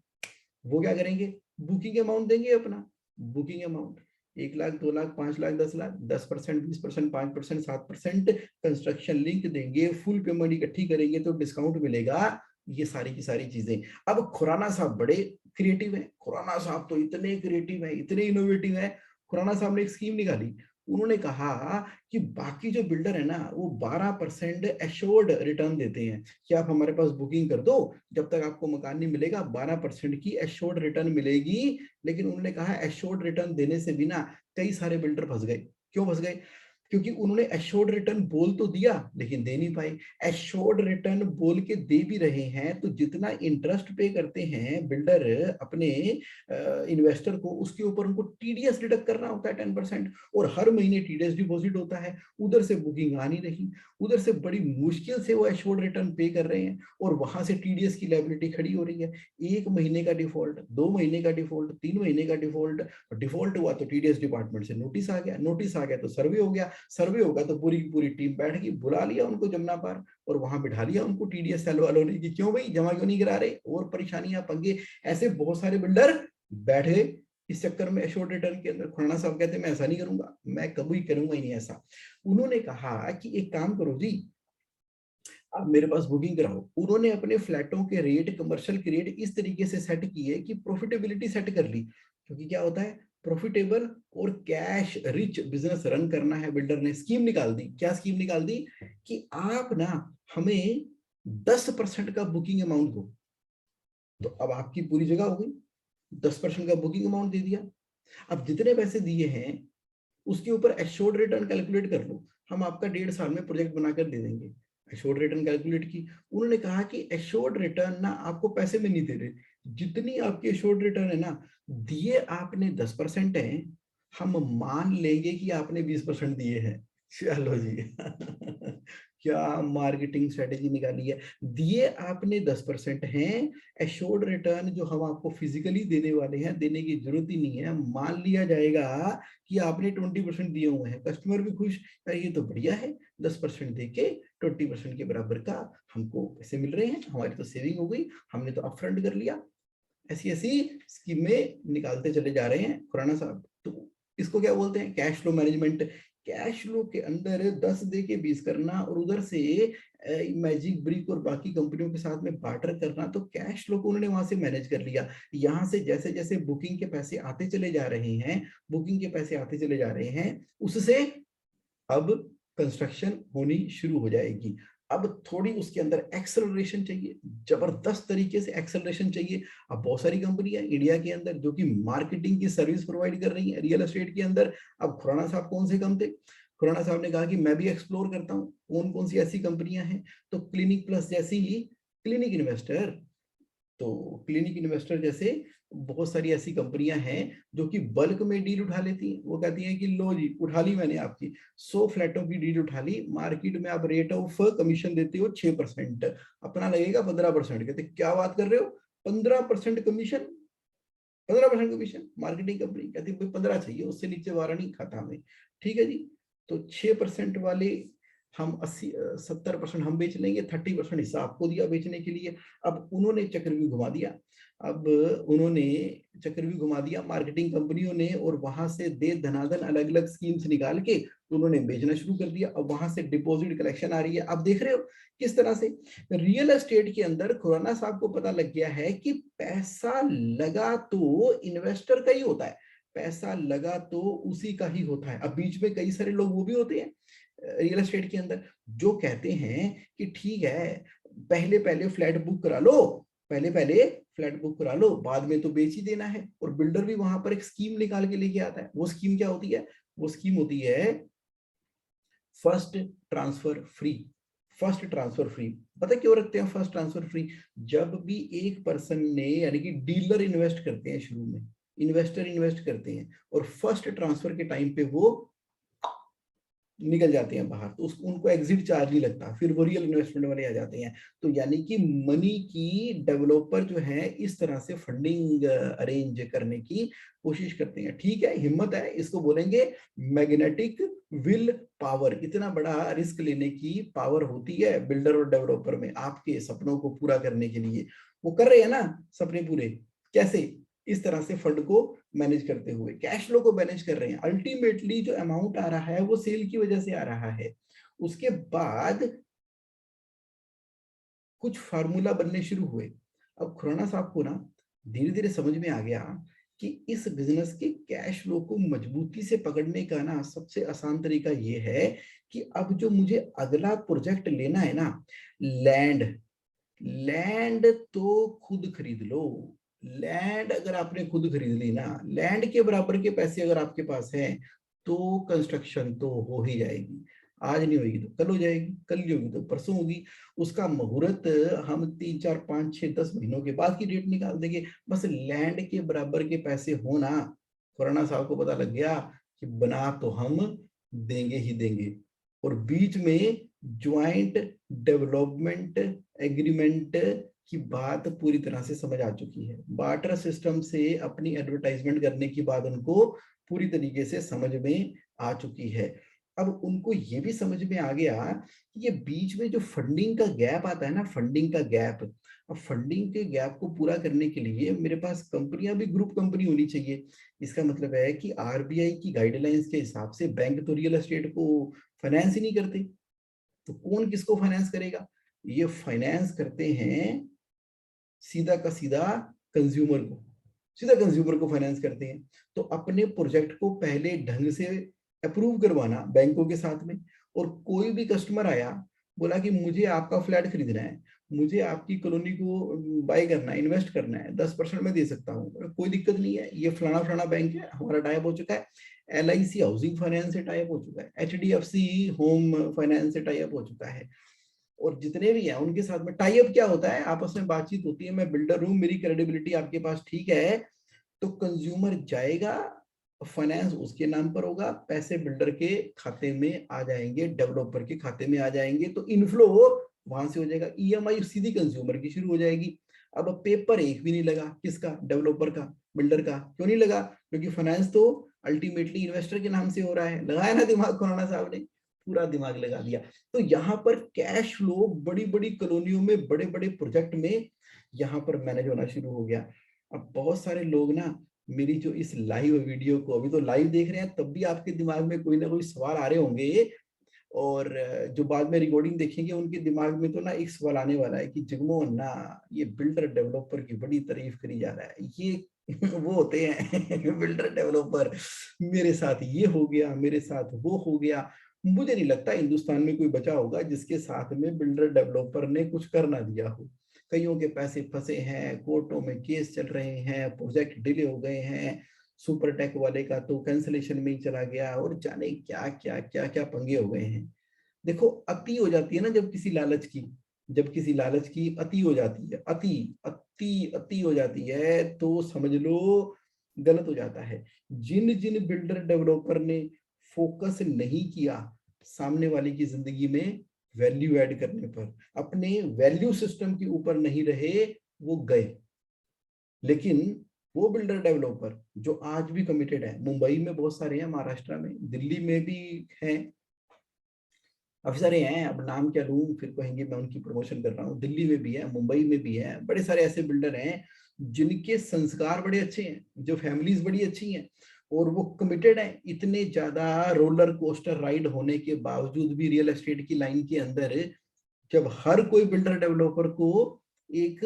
वो क्या करेंगे? बुकिंग अमाउंट देंगे अपना। Booking amount 1 lakh, 2 lakh, 5 lakh, 10 lakh, 10%, 20%, 5%, 7% construction link देंगे, फुल पेमेंट इकट्ठी करेंगे तो डिस्काउंट मिलेगा। ये सारी की सारी चीजें। अब खुराना साहब बड़े क्रिएटिव है, खुराना साहब तो इतने क्रिएटिव है, इतने इनोवेटिव है। खुराना साहब ने एक स्कीम निकाली। उन्होंने कहा कि बाकी जो बिल्डर है ना, वो 12% एश्योर्ड रिटर्न देते हैं कि आप हमारे पास बुकिंग कर दो, जब तक आपको मकान नहीं मिलेगा 12% की एश्योर्ड रिटर्न मिलेगी। लेकिन उन्होंने कहा एश्योर्ड रिटर्न देने से भी ना कई सारे बिल्डर फंस गए। क्यों फंस गए? क्योंकि उन्होंने एश्योर्ड रिटर्न बोल तो दिया लेकिन दे नहीं पाए। एश्योर्ड रिटर्न बोल के दे भी रहे हैं तो जितना इंटरेस्ट पे करते हैं बिल्डर अपने इन्वेस्टर को, उसके ऊपर उनको टीडीएस डिडक्ट करना होता है 10%, और हर महीने टीडीएस डिपॉजिट होता है। उधर से बुकिंग आ नहीं रही, उधर से बड़ी मुश्किल से वो एश्योर्ड रिटर्न पे कर रहे हैं, और वहां से टीडीएस की लायबिलिटी खड़ी हो रही है। 1 महीने का डिफॉल्ट, 2 महीने का डिफॉल्ट, 3 महीने का डिफॉल्ट। डिफॉल्ट हुआ तो टीडीएस डिपार्टमेंट से नोटिस आ गया, नोटिस आ गया तो सर्वे हो गया, सर्वे होगा तो पूरी की पूरी टीम बैठ गई, बुला लिया उनको जमुना पार और वहां बिठा लिया उनको टीडीएस सेल वालों ने कि क्यों भाई जमा क्यों नहीं करा रहे, और परेशानियां पंगे। ऐसे बहुत सारे बिल्डर बैठ गए इस चक्कर में एश्योर्ड रिटर्न के अंदर। खुराना साहब कहते हैं मैं ऐसा नहीं करूंगा, मैं कभी करूंगा ही नहीं ऐसा। उन्होंने कहा कि एक काम करो जी, आप मेरे पास बुकिंग कराओ। उन्होंने अपने फ्लैटों के रेट, कमर्शियल के रेट इस तरीके से सेट किए कि प्रॉफिटेबिलिटी सेट कर ली। क्योंकि क्या होता है, प्रॉफिटेबल और कैश रिच बिजनेस रन करना है, बिल्डर ने स्कीम निकाल दी। क्या स्कीम निकाल दी? कि आप ना हमें 10% का बुकिंग अमाउंट दो। तो अब आपकी पूरी जगह हो गई, 10% का बुकिंग अमाउंट दे दिया। अब जितने पैसे दिए हैं उसके ऊपर एश्योर्ड रिटर्न कैलकुलेट कर लो, हम आपका 1.5 साल में प्रोजेक्ट बनाकर दे देंगे। एश्योर्ड रिटर्न कैलकुलेट की। उन्होंने कहा कि एश्योर्ड रिटर्न ना आपको पैसे में नहीं दे रहे, जितनी आपकी एश्योर्ड रिटर्न है ना, दिए आपने 10% है, हम मान लेंगे कि आपने 20% दिए हैं। चलो जी। क्या मार्केटिंग स्ट्रेटेजी निकाली है। दिए आपने 10% हैं, एश्योर्ड रिटर्न जो हम आपको फिजिकली देने वाले हैं, देने की जरूरत ही नहीं है, मान लिया जाएगा कि आपने 20% दिए हुए हैं। कस्टमर भी खुश, ये तो बढ़िया है, 10% दे के 20% के बराबर का हमको पैसे मिल रहे हैं, हमारी तो सेविंग हो गई, हमने तो अपफ्रंट कर लिया। ऐसी ऐसी स्कीमें निकालते चले जा रहे हैं खुराना साहब। तो इसको क्या बोलते हैं? Cash flow management. Cash flow के अंदर 10 दे के 20 करना और उधर से मैजिक ब्रिक और बाकी कंपनियों के साथ में बार्टर करना, तो कैश फ्लो को उन्होंने वहां से मैनेज कर लिया। यहाँ से जैसे जैसे बुकिंग के पैसे आते चले जा रहे हैं, बुकिंग के पैसे आते चले जा रहे हैं, उससे अब कंस्ट्रक्शन होनी शुरू हो जाएगी। अब थोड़ी उसके अंदर एक्सेलरेशन चाहिए, जबरदस्त तरीके से एक्सेलरेशन चाहिए। अब बहुत सारी कंपनियां इंडिया के अंदर जो कि मार्केटिंग की सर्विस प्रोवाइड कर रही है रियल एस्टेट के अंदर। अब खुराना साहब कौन से कम थे, खुराना साहब ने कहा कि मैं भी एक्सप्लोर करता हूँ कौन कौन सी ऐसी कंपनियां हैं। तो क्लिनिक प्लस जैसी ही, क्लिनिक इन्वेस्टर, तो क्लिनिक इन्वेस्टर जैसे बहुत सारी ऐसी कंपनियां हैं जो कि बल्क में डील उठा लेती हैं। वो कहती हैं कि लो जी, उठा ली मैंने आपकी 100 फ्लैटों की डील उठा ली, मार्केट में आप रेट ऑफ कमीशन देते हो 6%, अपना लगेगा 15%। कहते क्या बात कर रहे हो, 15% कमीशन, 15% कमीशन। मार्केटिंग कंपनी कहती भाई 15 चाहिए, उससे नीचे वारा नहीं खाता हमें। ठीक है जी, तो 6% वाले हम 70% हम बेच लेंगे, 30% हिस्सा आपको दिया बेचने के लिए। अब उन्होंने चक्रव्यूह घुमा दिया, अब उन्होंने चक्रव्यूह घुमा दिया मार्केटिंग कंपनियों ने, और वहां से दे धनाधन अलग अलग स्कीम्स निकाल के उन्होंने बेचना शुरू कर दिया। अब वहां से डिपॉजिट कलेक्शन आ रही है। आप देख रहे हो किस तरह से रियल एस्टेट के अंदर खुराना साहब को पता लग गया है कि पैसा लगा तो इन्वेस्टर का ही होता है, पैसा लगा तो उसी का ही होता है। अब बीच में कई सारे लोग वो भी होते हैं रियल एस्टेट के अंदर जो कहते हैं कि ठीक है पहले पहले फ्लैट बुक करा लो, पहले पहले फ्लैट बुक करा लो, बाद में तो बेच ही देना है। और बिल्डर भी वहां पर एक स्कीम निकाल के लेके आता है। वो स्कीम क्या होती है, वो स्कीम होती है first transfer free. First transfer free, पता क्यों रखते हैं फर्स्ट ट्रांसफर फ्री? जब भी एक पर्सन ने, यानी कि डीलर इन्वेस्ट करते हैं शुरू में, इन्वेस्टर इन्वेस्ट करते हैं और फर्स्ट ट्रांसफर के टाइम पे वो निकल जाते हैं बाहर, तो उसको उनको एग्जिट चार्ज नहीं लगता, फिर वो रियल इन्वेस्टमेंट वाले आ जाते हैं। तो यानी कि मनी की डेवलपर जो है इस तरह से फंडिंग अरेंज करने की कोशिश करते हैं। ठीक है, हिम्मत है, इसको बोलेंगे मैग्नेटिक विल पावर। इतना बड़ा रिस्क लेने की पावर होती है बिल्डर और डेवलपर में, आपके सपनों को पूरा करने के लिए। वो कर रहे हैं ना सपने पूरे, कैसे? इस तरह से फंड को मैनेज करते हुए कैश फ्लो को मैनेज कर रहे हैं। अल्टीमेटली जो अमाउंट आ रहा है वो सेल की वजह से आ रहा है। उसके बाद कुछ फार्मूला बनने शुरू हुए। अब खुराना साहब को ना धीरे धीरे समझ में आ गया कि इस बिजनेस के कैश फ्लो को मजबूती से पकड़ने का ना सबसे आसान तरीका ये है कि अब जो मुझे अगला प्रोजेक्ट लेना है ना, लैंड, लैंड तो खुद खरीद लो। लैंड अगर आपने खुद खरीद ली ना, लैंड के बराबर के पैसे अगर आपके पास हैं, तो कंस्ट्रक्शन तो हो ही जाएगी। आज नहीं होगी तो कल हो जाएगी, कल नहीं होगी तो परसों होगी। उसका मुहूर्त हम 3 4 5 6 10 महीनों के बाद की डेट निकाल देंगे। बस लैंड के बराबर के पैसे होना। खुराना साहब को पता लग गया कि बना तो हम देंगे ही देंगे। और बीच में ज्वाइंट डेवलपमेंट एग्रीमेंट की बात पूरी तरह से समझ आ चुकी है। बार्टर सिस्टम से अपनी एडवर्टाइजमेंट करने की बात उनको पूरी तरीके से समझ में आ चुकी है। अब उनको ये भी समझ में आ गया कि ये बीच में जो फंडिंग का गैप आता है ना, फंडिंग का गैप, अब फंडिंग के गैप को पूरा करने के लिए मेरे पास कंपनियां भी ग्रुप कंपनी होनी चाहिए। इसका मतलब है कि आरबीआई की गाइडलाइंस के हिसाब से बैंक तो रियल एस्टेट को फाइनेंस ही नहीं करते, तो कौन किसको फाइनेंस करेगा? ये फाइनेंस करते हैं सीधा का सीधा कंज्यूमर को, सीधा कंज्यूमर को फाइनेंस करते हैं। तो अपने प्रोजेक्ट को पहले ढंग से अप्रूव करवाना बैंकों के साथ में। और कोई भी कस्टमर आया, बोला कि मुझे आपका फ्लैट खरीदना है, मुझे आपकी कॉलोनी को बाय करना है, इन्वेस्ट करना है, 10% में दे सकता हूँ, कोई दिक्कत नहीं है, ये फलाना फलाना बैंक है, हमारा टाइप हो चुका है, LIC हाउसिंग फाइनेंस से टाइप हो चुका है, HDFC होम फाइनेंस से टाइप हो चुका है। और जितने भी हैं उनके साथ में टाई अप क्या होता है, आपस में बातचीत होती है, मैं बिल्डर हूं, मेरी क्रेडिबिलिटी आपके पास ठीक है, तो कंज्यूमर जाएगा, फाइनेंस उसके नाम पर होगा, पैसे बिल्डर के खाते में आ जाएंगे, डेवलपर के खाते में आ जाएंगे, तो इनफ्लो वहां से हो जाएगा, EMI सीधी कंज्यूमर की शुरू हो जाएगी। अब पेपर एक भी नहीं लगा, किसका? डेवलपर का, बिल्डर का। क्यों नहीं लगा? क्योंकि फाइनेंस तो अल्टीमेटली इन्वेस्टर के नाम से हो रहा है। लगाया ना दिमाग खुराना साहब ने, पूरा दिमाग लगा दिया। तो यहाँ पर कैश फ्लो बड़ी बड़ी कॉलोनियों में, बड़े बड़े प्रोजेक्ट में यहाँ पर मैनेज होना शुरू हो गया। अब बहुत सारे लोग ना मेरी जो इस लाइव वीडियो को अभी तो लाइव देख रहे हैं, तब भी आपके दिमाग में कोई ना कोई सवाल आ रहे होंगे, और जो बाद में रिकॉर्डिंग देखेंगे उनके दिमाग में तो ना एक सवाल आने वाला है कि जगमोहन ना, ये बिल्डर डेवलपर की बड़ी तारीफ करी जा रहा है, ये वो होते हैं बिल्डर डेवलपर, मेरे साथ ये हो गया, मेरे साथ वो हो गया। मुझे नहीं लगता हिंदुस्तान में कोई बचा होगा जिसके साथ में बिल्डर डेवलपर ने कुछ कर ना दिया हो। कईयों के पैसे फंसे हैं, कोर्टों में केस चल रहे हैं, प्रोजेक्ट डिले हो गए हैं, सुपर टेक वाले का तो कैंसिलेशन में ही चला गया, और जाने क्या क्या क्या क्या पंगे हो गए हैं। देखो, अति हो जाती है ना जब किसी लालच की, जब किसी लालच की अति हो जाती है, अति अति अति हो जाती है, तो समझ लो गलत हो जाता है। जिन जिन बिल्डर डेवलपर ने फोकस नहीं किया सामने वाले की जिंदगी में वैल्यू ऐड करने पर, अपने वैल्यू सिस्टम के ऊपर नहीं रहे, वो गए। लेकिन वो बिल्डर डेवलपर जो आज भी कमिटेड है, मुंबई में बहुत सारे हैं, महाराष्ट्र में, दिल्ली में भी हैं, काफी सारे हैं, अब नाम क्या लूं, फिर कहेंगे मैं उनकी प्रमोशन कर रहा हूँ। दिल्ली में भी है, मुंबई में भी है, बड़े सारे ऐसे बिल्डर हैं जिनके संस्कार बड़े अच्छे हैं, जो फैमिलीज बड़ी अच्छी हैं, और वो कमिटेड हैं। इतने ज्यादा रोलर कोस्टर राइड होने के बावजूद भी रियल एस्टेट की लाइन के अंदर, जब हर कोई बिल्डर डेवलपर को एक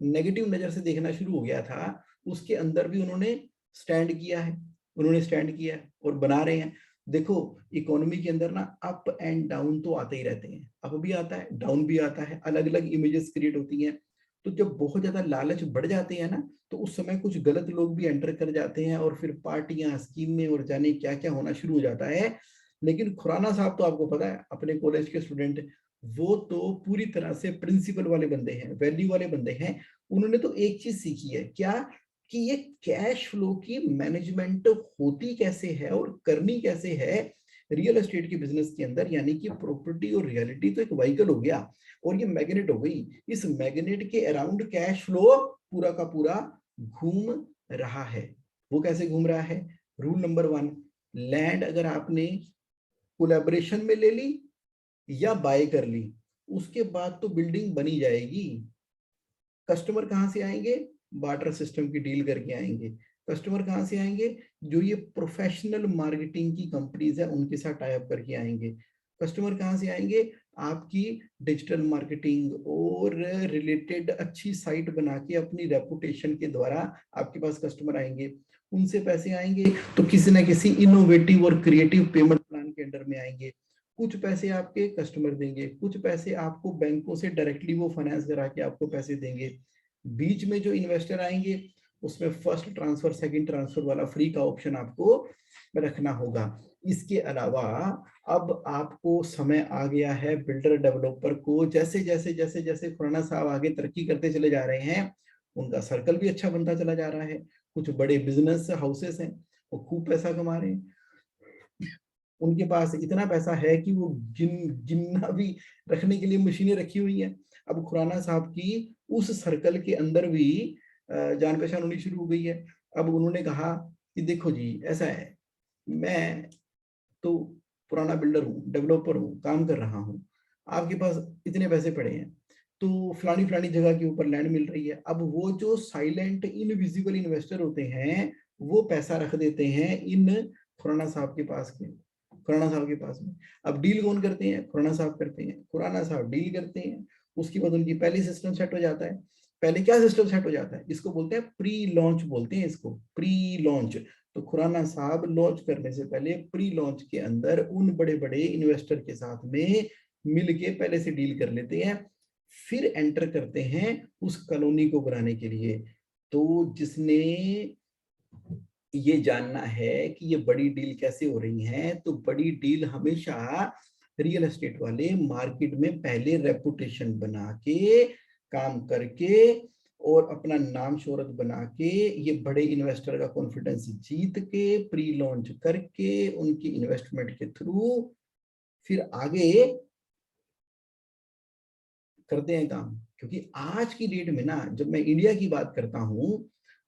नेगेटिव नजर से देखना शुरू हो गया था, उसके अंदर भी उन्होंने स्टैंड किया है, उन्होंने स्टैंड किया है और बना रहे हैं। देखो, इकोनॉमी के अंदर ना अप एंड डाउन तो आते ही रहते हैं, अप भी आता है, डाउन भी आता है, अलग अलग इमेजेस क्रिएट होती हैं। तो जब बहुत ज्यादा लालच बढ़ जाते हैं ना, तो उस समय कुछ गलत लोग भी एंटर कर जाते हैं, और फिर पार्टियां, स्कीमें और जाने क्या क्या होना शुरू हो जाता है। लेकिन खुराना साहब तो आपको पता है, अपने कॉलेज के स्टूडेंट, वो तो पूरी तरह से प्रिंसिपल वाले बंदे हैं, वैल्यू वाले बंदे हैं। उन्होंने तो एक चीज सीखी है, क्या, कि ये कैश फ्लो की मैनेजमेंट होती कैसे है और करनी कैसे है रियल एस्टेट के बिजनेस के अंदर। यानी कि प्रॉपर्टी और रियलिटी तो एक व्हीकल हो गया, और ये मैग्नेट हो गई, इस मैग्नेट के अराउंड कैश फ्लो पूरा का पूरा घूम रहा है। वो कैसे घूम रहा है? रूल नंबर 1, लैंड अगर आपने कोलैबोरेशन में ले ली या बाय कर ली, उसके बाद तो बिल्डिंग बनी जाएगी। कस्टमर कहां से आएंगे? बार्टर सिस्टम की डील करके आएंगे। कस्टमर कहां से आएंगे? जो ये प्रोफेशनल मार्केटिंग की कंपनीज है उनके साथ टाई अप करके आएंगे। कस्टमर कहां से आएंगे? आपकी डिजिटल मार्केटिंग और रिलेटेड अच्छी साइट बना के अपनी रेपुटेशन के द्वारा आपके पास कस्टमर आएंगे। उनसे पैसे आएंगे तो किसी ना किसी इनोवेटिव और क्रिएटिव पेमेंट प्लान के अंडर में आएंगे। कुछ पैसे आपके कस्टमर देंगे, कुछ पैसे आपको बैंकों से डायरेक्टली वो फाइनेंस करा के आपको पैसे देंगे। बीच में जो इन्वेस्टर आएंगे उसमें फर्स्ट ट्रांसफर, सेकंड ट्रांसफर वाला फ्री का ऑप्शन आपको रखना होगा। इसके अलावा अब आपको समय आ गया है बिल्डर डेवलपर को, जैसे जैसे जैसे जैसे खुराना साहब आगे तरक्की करते चले जा रहे हैं, उनका सर्कल भी अच्छा बनता चला जा रहा है। कुछ बड़े बिजनेस हाउसेस हैं, वो खूब पैसा कमा रहे हैं, उनके पास इतना पैसा है कि वो गिनना भी, रखने के लिए मशीनें रखी हुई हैं। अब खुराना साहब की उस सर्कल के अंदर भी जान पहचान होनी शुरू हो गई है। अब उन्होंने कहा कि देखो जी, ऐसा है, मैं तो पुराना बिल्डर हूँ, डेवलपर हूँ, काम कर रहा हूँ, आपके पास इतने पैसे पड़े हैं, तो फलानी फलानी जगह के ऊपर लैंड मिल रही है। अब वो जो साइलेंट इनविजिबल इन्वेस्टर होते हैं, वो पैसा रख देते हैं इन खुराना साहब के पास के, खुराना साहब के पास में। अब डील कौन करते हैं? खुराना साहब करते हैं। खुराना साहब डील करते हैं, उसके बाद उनकी पहली सिस्टम सेट हो जाता है। पहले क्या सिस्टम सेट हो जाता है? इसको बोलते हैं प्री लॉन्च, बोलते हैं इसको प्री लॉन्च। तो खुराना साहब लॉन्च करने से पहले प्री लॉन्च के अंदर उन बड़े बड़े इन्वेस्टर के साथ में मिलके पहले से डील कर लेते हैं, फिर एंटर करते हैं उस कॉलोनी को बनाने के लिए। तो जिसने ये जानना है कि ये बड़ी डील कैसे हो रही है, तो बड़ी डील हमेशा रियल एस्टेट वाले मार्केट में पहले रेपुटेशन बना के, काम करके और अपना नाम शोहरत बना के, ये बड़े इन्वेस्टर का कॉन्फिडेंस जीत के, प्री लॉन्च करके, उनकी इन्वेस्टमेंट के थ्रू फिर आगे करते हैं काम। क्योंकि आज की डेट में ना, जब मैं इंडिया की बात करता हूं,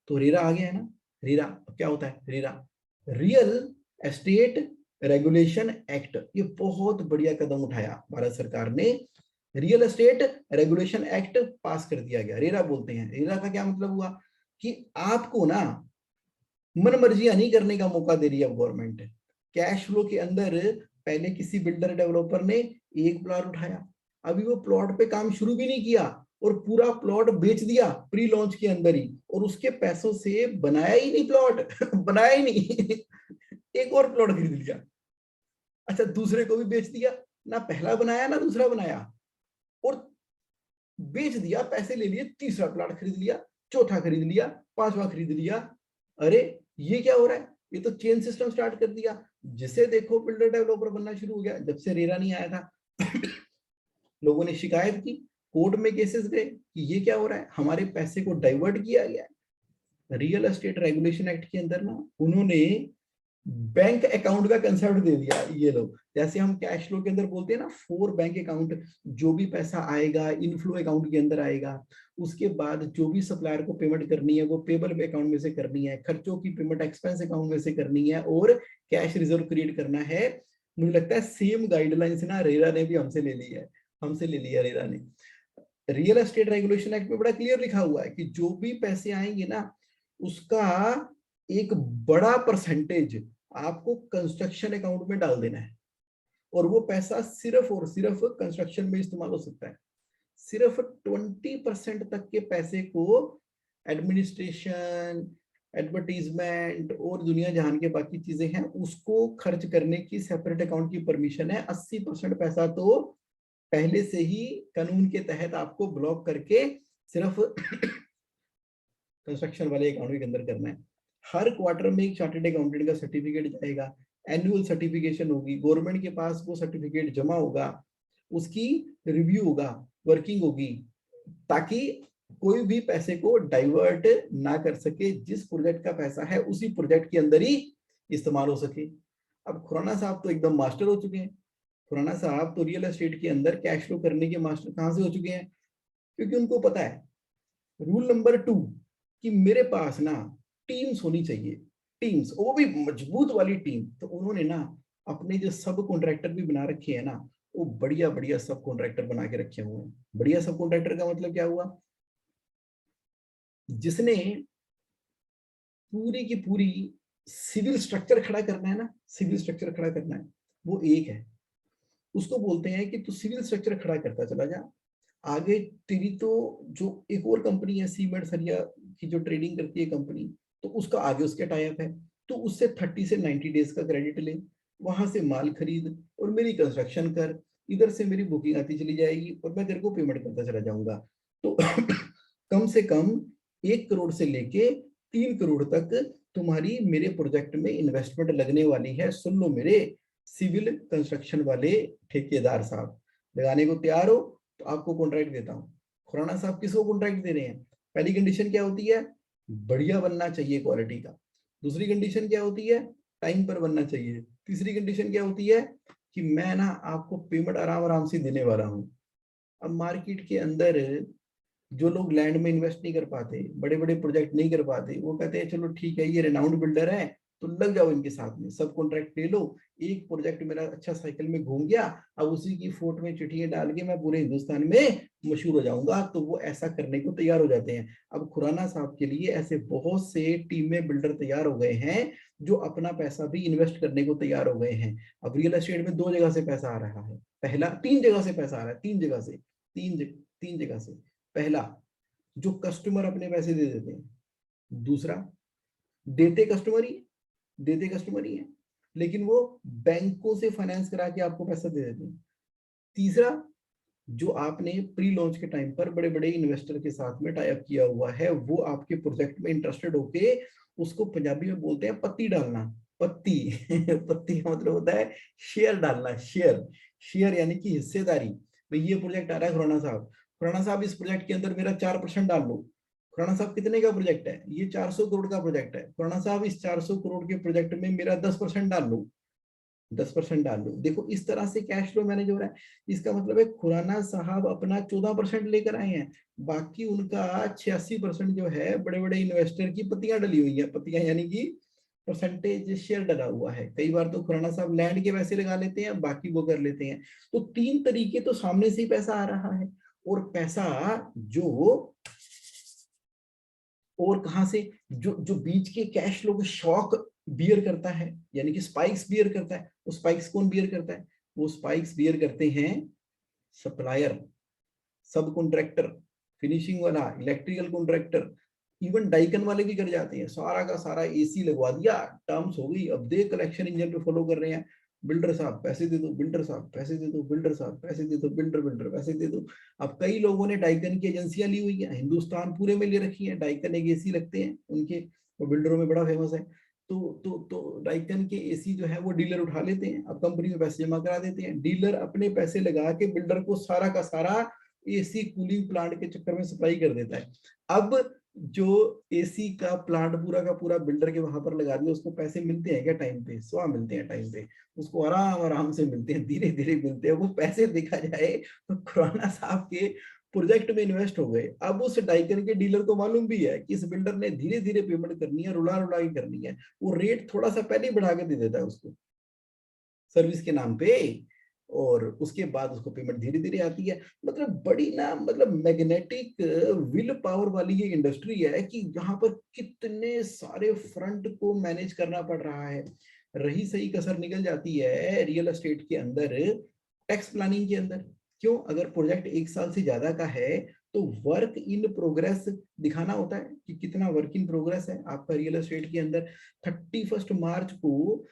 तो रेरा आ गया है ना। रेरा क्या होता है? RERA, real estate regulation act. ये बहुत बढ़िया कदम उठाया भारत सरकार ने, रियल एस्टेट रेगुलेशन एक्ट पास कर दिया गया, रेरा बोलते हैं। रेरा का क्या मतलब हुआ? कि आपको ना मन मर्जियां नहीं करने का मौका दे रही है अब गवर्नमेंट। कैश फ्लो के अंदर पहले किसी बिल्डर डेवलपर ने एक प्लॉट उठाया, अभी वो प्लॉट पे काम शुरू भी नहीं किया और पूरा प्लॉट बेच दिया प्री लॉन्च के अंदर ही, और उसके पैसों से बनाया ही नहीं प्लॉट बनाया ही नहीं एक और प्लॉट खरीद लिया। अच्छा, दूसरे को भी बेच दिया, ना पहला बनाया ना दूसरा बनाया, और बेच दिया, पैसे ले लिए, तीसरा प्लॉट खरीद लिया, चौथा खरीद लिया, पांचवा खरीद लिया। अरे ये क्या हो रहा है, ये तो चेन सिस्टम स्टार्ट कर दिया। जिसे देखो बिल्डर डेवलपर बनना शुरू हो गया। जब से रेरा नहीं आया था लोगों ने शिकायत की, कोर्ट में केसेस गए कि ये क्या हो रहा है, हमारे पैसे को डाइवर्ट किया गया है। रियल एस्टेट रेगुलेशन एक्ट के अंदर ना उन्होंने बैंक अकाउंट का कंसेप्ट दे दिया। ये लोग जैसे हम कैश फ्लो के अंदर बोलते हैं ना 4 बैंक अकाउंट, जो भी पैसा आएगा इनफ्लो अकाउंट के अंदर आएगा, उसके बाद जो भी सप्लायर को पेमेंट करनी है वो पेबल अकाउंट में से करनी है, खर्चों की पेमेंट एक्सपेंस अकाउंट में से करनी है, और कैश रिजर्व क्रिएट करना है। मुझे लगता है सेम गाइडलाइंस ना रेरा ने भी हमसे ले ली है, हमसे ले लिया रेरा ने। रियल एस्टेट रेगुलेशन एक्ट में बड़ा क्लियर लिखा हुआ है कि जो भी पैसे आएंगे ना उसका एक बड़ा परसेंटेज आपको कंस्ट्रक्शन अकाउंट में डाल देना है, और वो पैसा सिर्फ और सिर्फ कंस्ट्रक्शन में इस्तेमाल हो सकता है। सिर्फ 20% तक के पैसे को एडमिनिस्ट्रेशन, एडवर्टीजमेंट और दुनिया जहान के बाकी चीजें हैं उसको खर्च करने की सेपरेट अकाउंट की परमिशन है। 80% पैसा तो पहले से ही कानून के तहत आपको ब्लॉक करके सिर्फ कंस्ट्रक्शन वाले अकाउंट के अंदर करना है। हर क्वार्टर में एक चार्टर्ड अकाउंटेंट का सर्टिफिकेट जाएगा, एनुअल सर्टिफिकेशन होगी, गवर्नमेंट के पास वो सर्टिफिकेट जमा होगा, उसकी रिव्यू होगा, वर्किंग होगी, ताकि कोई भी पैसे को डाइवर्ट ना कर सके। जिस प्रोजेक्ट का पैसा है उसी प्रोजेक्ट के अंदर ही इस्तेमाल हो सके। अब खुराना साहब तो एकदम मास्टर हो चुके हैं। खुराना साहब तो रियल एस्टेट के अंदर कैश फ्लो करने के मास्टर कहां से हो चुके हैं, क्योंकि उनको पता है रूल नंबर 2 कि मेरे पास ना टीम्स होनी चाहिए, टीम्स, वो भी मजबूत वाली टीम। तो उन्होंने ना अपने जो सब कॉन्ट्रैक्टर भी बना रखे हैं ना, वो बढ़िया बढ़िया सब कॉन्ट्रैक्टर बना के रखे हुए हैं। बढ़िया सब कॉन्ट्रैक्टर का मतलब क्या हुआ, जिसने पूरी की पूरी सिविल स्ट्रक्चर खड़ा करना है ना, सिविल स्ट्रक्चर खड़ा करना है, वो एक है। उसको बोलते हैं कि तू सिविल स्ट्रक्चर खड़ा करता चला जा, आगे तेरी तो जो एक और कंपनी है सीमेंट सरिया की जो ट्रेडिंग करती है कंपनी, तो उसका आगे उसके टाइप है, तो उससे 30 से 90 डेज का क्रेडिट ले, वहां से माल खरीद और मेरी कंस्ट्रक्शन कर, इधर से मेरी बुकिंग आती चली जाएगी और मैं तेरे को पेमेंट करता चला जाऊंगा। तो कम से कम 1 करोड़ से लेके 3 करोड़ तक तुम्हारी मेरे प्रोजेक्ट में इन्वेस्टमेंट लगने वाली है। सुन लो मेरे सिविल कंस्ट्रक्शन वाले ठेकेदार साहब, लगाने को तैयार हो तो आपको कॉन्ट्रैक्ट देता हूँ। खुराना साहब किसको कॉन्ट्रैक्ट दे रहे हैं, पहली कंडीशन क्या होती है, बढ़िया बनना चाहिए क्वालिटी का। दूसरी कंडीशन क्या होती है, टाइम पर बनना चाहिए। तीसरी कंडीशन क्या होती है कि मैं ना आपको पेमेंट आराम आराम से देने वाला हूँ। अब मार्केट के अंदर जो लोग लैंड में इन्वेस्ट नहीं कर पाते, बड़े बड़े प्रोजेक्ट नहीं कर पाते, वो कहते हैं चलो ठीक है ये रेनाउंड बिल्डर है तो लग जाओ इनके साथ में, सब कॉन्ट्रैक्ट ले लो, एक प्रोजेक्ट मेरा अच्छा साइकिल में घूम गया, अब उसी की फोटो में चिट्ठियां डाल के मैं पूरे हिंदुस्तान में मशहूर हो जाऊंगा। तो वो ऐसा करने को तैयार हो जाते हैं। अब खुराना साहब के लिए ऐसे बहुत से टीमें बिल्डर तैयार हो गए हैं जो अपना पैसा भी इन्वेस्ट करने को तैयार हो गए हैं। अब रियल एस्टेट में 2 जगह से पैसा आ रहा है, पहला 3 जगह से पैसा आ रहा है, 3 जगह से, तीन जगह से। पहला, जो कस्टमर अपने पैसे दे देते हैं। दूसरा, देते कस्टमर ही, देते कस्टमर ही है लेकिन वो बैंकों से फाइनेंस करा के आपको पैसा दे देते हैं। तीसरा, जो आपने प्री लॉन्च के टाइम पर बड़े बड़े इन्वेस्टर के साथ में टाई अप किया हुआ है, वो आपके प्रोजेक्ट में इंटरेस्टेड होके, उसको पंजाबी में बोलते हैं पत्ती डालना, पत्ती पत्ती का मतलब होता है शेयर डालना, शेयर, शेयर यानी कि हिस्सेदारी। भाई ये प्रोजेक्ट आ रहा है खुराना साहब, खुराना साहब इस प्रोजेक्ट के अंदर मेरा 4% डाल लो। खुराना साहब कितने का प्रोजेक्ट है, ये 400 करोड़ का प्रोजेक्ट है, खुराना साहब इस 400 करोड़ के प्रोजेक्ट में मेरा 10% डाल लो, 10% डाल लो। देखो इस तरह से कैश फ्लो मैनेज हो रहा है। इसका मतलब है खुराना साहब अपना 14% लेकर आए हैं, बाकी उनका 86% जो है बड़े बड़े इन्वेस्टर की पत्तियां डली हुई है, पत्तियां यानी कि परसेंटेज शेयर डला हुआ है। कई बार तो खुराना साहब लैंड के पैसे लगा लेते हैं, बाकी वो कर लेते हैं। तो 3 तरीके तो सामने से ही पैसा आ रहा है। और पैसा जो और कहां से, जो जो बीच के कैश फ्लो को शॉक बियर करता है, यानी कि स्पाइक्स बियर करता है, वो स्पाइक्स कौन बियर करता है? वो स्पाइक्स बियर करते हैं सप्लायर, सब कॉन्ट्रैक्टर, फिनिशिंग वाला, इलेक्ट्रिकल कॉन्ट्रैक्टर, इवन डाइकन वाले भी कर जाते हैं। सारा का सारा एसी लगवा दिया, टर्म्स हो गई, अब दे कलेक्शन इंजन पे फॉलो कर रहे हैं, बिल्डर साहब पैसे दे दो, बिल्डर साहब पैसे दे दो, बिल्डर साहब पैसे दे दो, बिल्डर बिल्डर पैसे दे दो। अब कई लोगों ने डाइकन की एजेंसियां ली हुई है, हिंदुस्तान पूरे में ले रखी है, डाइकन एक एसी लगते हैं उनके, वो बिल्डरों में बड़ा फेमस है। तो डाइकन के एसी जो है वो डीलर उठा लेते हैं, अब कंपनी में पैसे जमा करा देते हैं, डीलर अपने पैसे लगा के बिल्डर को सारा का सारा एसी कूलिंग प्लांट के चक्कर में सप्लाई कर देता है। अब जो एसी का प्लांट पूरा का पूरा बिल्डर के वहां पर लगा दिया, उसको पैसे मिलते हैं क्या टाइम पे? स्वा मिलते हैं टाइम पे, उसको आराम आराम से मिलते हैं, धीरे धीरे मिलते हैं। वो पैसे देखा जाए तो खुराना साहब के प्रोजेक्ट में इन्वेस्ट हो गए। अब उस डाइकन के डीलर को मालूम भी है कि इस बिल्डर ने धीरे धीरे पेमेंट करनी है, रुला रुला के करनी है, वो रेट थोड़ा सा पहले ही बढ़ा के दे देता है उसको सर्विस के नाम पे, और उसके बाद उसको पेमेंट धीरे धीरे आती है। मतलब बड़ी ना, मतलब मैग्नेटिक विल पावर वाली ये इंडस्ट्री है कि यहाँ पर कितने सारे फ्रंट को मैनेज करना पड़ रहा है। रही सही कसर निकल जाती है रियल एस्टेट के अंदर, टैक्स प्लानिंग के अंदर। क्यों? अगर प्रोजेक्ट 1 साल से ज्यादा का है तो वर्क इन प्रोग्रेस दिखाना होता है कि कितना वर्क इन प्रोग्रेस है आपका रियल एस्टेट के अंदर। 31 मार्च को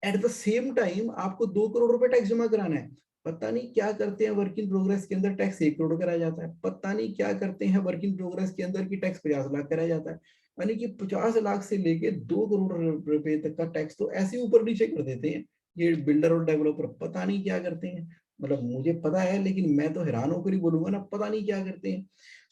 एट द सेम टाइम आपको 2 करोड़ रुपए टैक्स जमा कराना है। पता नहीं क्या करते हैं वर्क इन प्रोग्रेस के अंदर टैक्स 1 करोड़ कराया जाता है, पता नहीं क्या करते हैं वर्क इन प्रोग्रेस के अंदर की टैक्स 50 लाख कराया जाता है। यानी कि 50 लाख से लेके 2 करोड़ रुपए तक का टैक्स तो ऐसे ऊपर नीचे कर देते हैं ये बिल्डर और डेवलपर, पता नहीं क्या करते हैं। मतलब मुझे पता है लेकिन मैं तो हैरान होकर ही बोलूंगा ना, पता नहीं क्या करते हैं।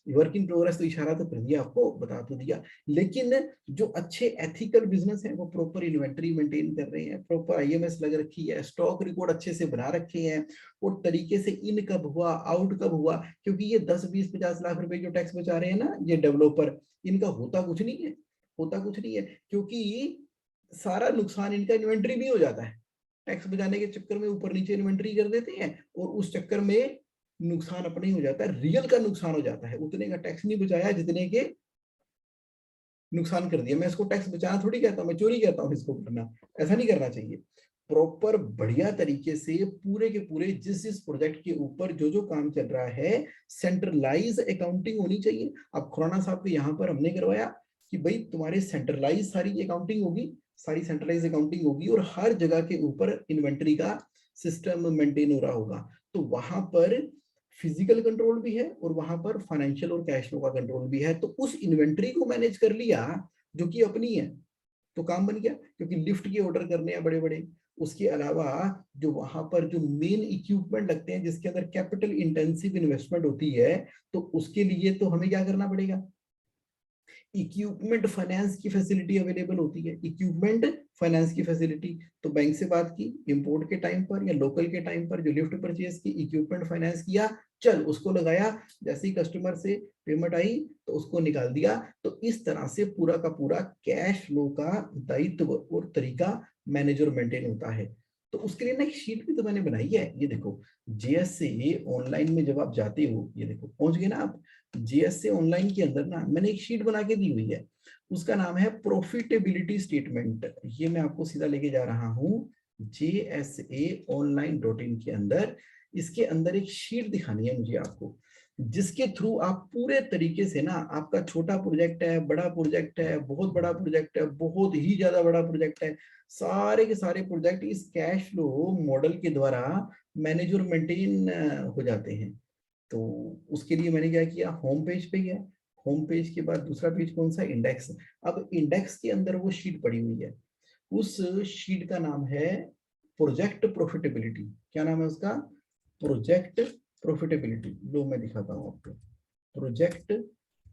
वर्क इन प्रोग्रेस तो इशारा तो कर दिया, आपको बता तो दिया, लेकिन जो अच्छे एथिकल बिजनेस हैं वो प्रॉपर इन्वेंटरी मेंटेन कर रहे हैं, प्रॉपर आईएमएस लग रखी है, स्टॉक रिकॉर्ड अच्छे से बना रखे हैं, और तरीके से इन कब हुआ, आउट कब हुआ। क्योंकि ये 10 20 50 लाख रुपए जो टैक्स बचा रहे हैं ना ये डेवलपर, इनका होता कुछ नहीं है, होता कुछ नहीं है, क्योंकि सारा नुकसान इनका इन्वेंट्री में हो जाता है। टैक्स बचाने के चक्कर में ऊपर नीचे इन्वेंट्री कर देते हैं, और उस चक्कर में नुकसान अपने ही हो जाता है, रियल का नुकसान हो जाता है। उतने का टैक्स नहीं बचाया जितने के नुकसान कर दिया। मैं इसको टैक्स बचाना थोड़ी कहता हूँ, मैं चोरी कहता हूँ इसको करना, ऐसा नहीं करना चाहिए। प्रॉपर बढ़िया तरीके से पूरे के पूरे जिस जिस प्रोजेक्ट के ऊपर जो जो काम चल रहा है सेंट्रलाइज अकाउंटिंग होनी चाहिए। अब खुराना साहब के यहाँ पर हमने करवाया कि भाई तुम्हारे सेंट्रलाइज सारी अकाउंटिंग होगी, सारी सेंट्रलाइज अकाउंटिंग होगी, और हर जगह के ऊपर इन्वेंट्री का सिस्टम मेंटेन हो रहा होगा। तो वहां पर फिजिकल कंट्रोल भी है और वहां पर फाइनेंशियल और कैश फ्लो का कंट्रोल भी है। तो उस इन्वेंट्री को मैनेज कर लिया जो कि अपनी है तो काम बन गया, क्योंकि लिफ्ट के ऑर्डर करने हैं बड़े बड़े। उसके अलावा जो वहां पर जो मेन इक्विपमेंट लगते हैं जिसके अंदर कैपिटल इंटेंसिव इन्वेस्टमेंट होती है, तो उसके लिए तो हमें क्या करना पड़ेगा, इक्विपमेंट फाइनेंस की फैसिलिटी अवेलेबल होती है। इक्विपमेंट फाइनेंस की फैसिलिटी, तो बैंक से बात की इंपोर्ट के टाइम पर या लोकल के टाइम पर, जो लिफ्ट परचेज की इक्विपमेंट फाइनेंस किया, चल उसको लगाया, जैसे ही कस्टमर से पेमेंट आई तो उसको निकाल दिया। तो इस तरह से पूरा का पूरा कैश फ्लो का दायित्व और तरीका मैनेज और मेंटेन होता है। तो उसके लिए ना एक शीट भी तो मैंने बनाई है, ये देखो। जेएस से ऑनलाइन में जब आप जाते हो, ये देखो पहुंच गए ना आप, जीएस से ऑनलाइन के अंदर ना मैंने एक शीट बना के दी हुई है, उसका नाम है प्रॉफिटेबिलिटी स्टेटमेंट। ये मैं आपको सीधा लेके जा रहा हूँ JSA-online.in के अंदर। इसके अंदर एक शीट दिखानी है मुझे आपको, जिसके थ्रू आप पूरे तरीके से ना, आपका छोटा प्रोजेक्ट है, बड़ा प्रोजेक्ट है, बहुत बड़ा प्रोजेक्ट है, बहुत ही ज्यादा बड़ा प्रोजेक्ट है, सारे के सारे प्रोजेक्ट इस कैश फ्लो मॉडल के द्वारा मैनेज और मेंटेन हो जाते हैं। तो उसके लिए मैंने क्या किया, होम पेज पे गया, होम पेज के बाद दूसरा पेज कौन सा, इंडेक्स। अब इंडेक्स के अंदर वो शीट पड़ी हुई है, उस शीट का नाम है प्रोजेक्ट प्रॉफिटेबिलिटी। क्या नाम है उसका, प्रोजेक्ट प्रॉफिटेबिलिटी। लो मैं दिखाता हूँ आपको, प्रोजेक्ट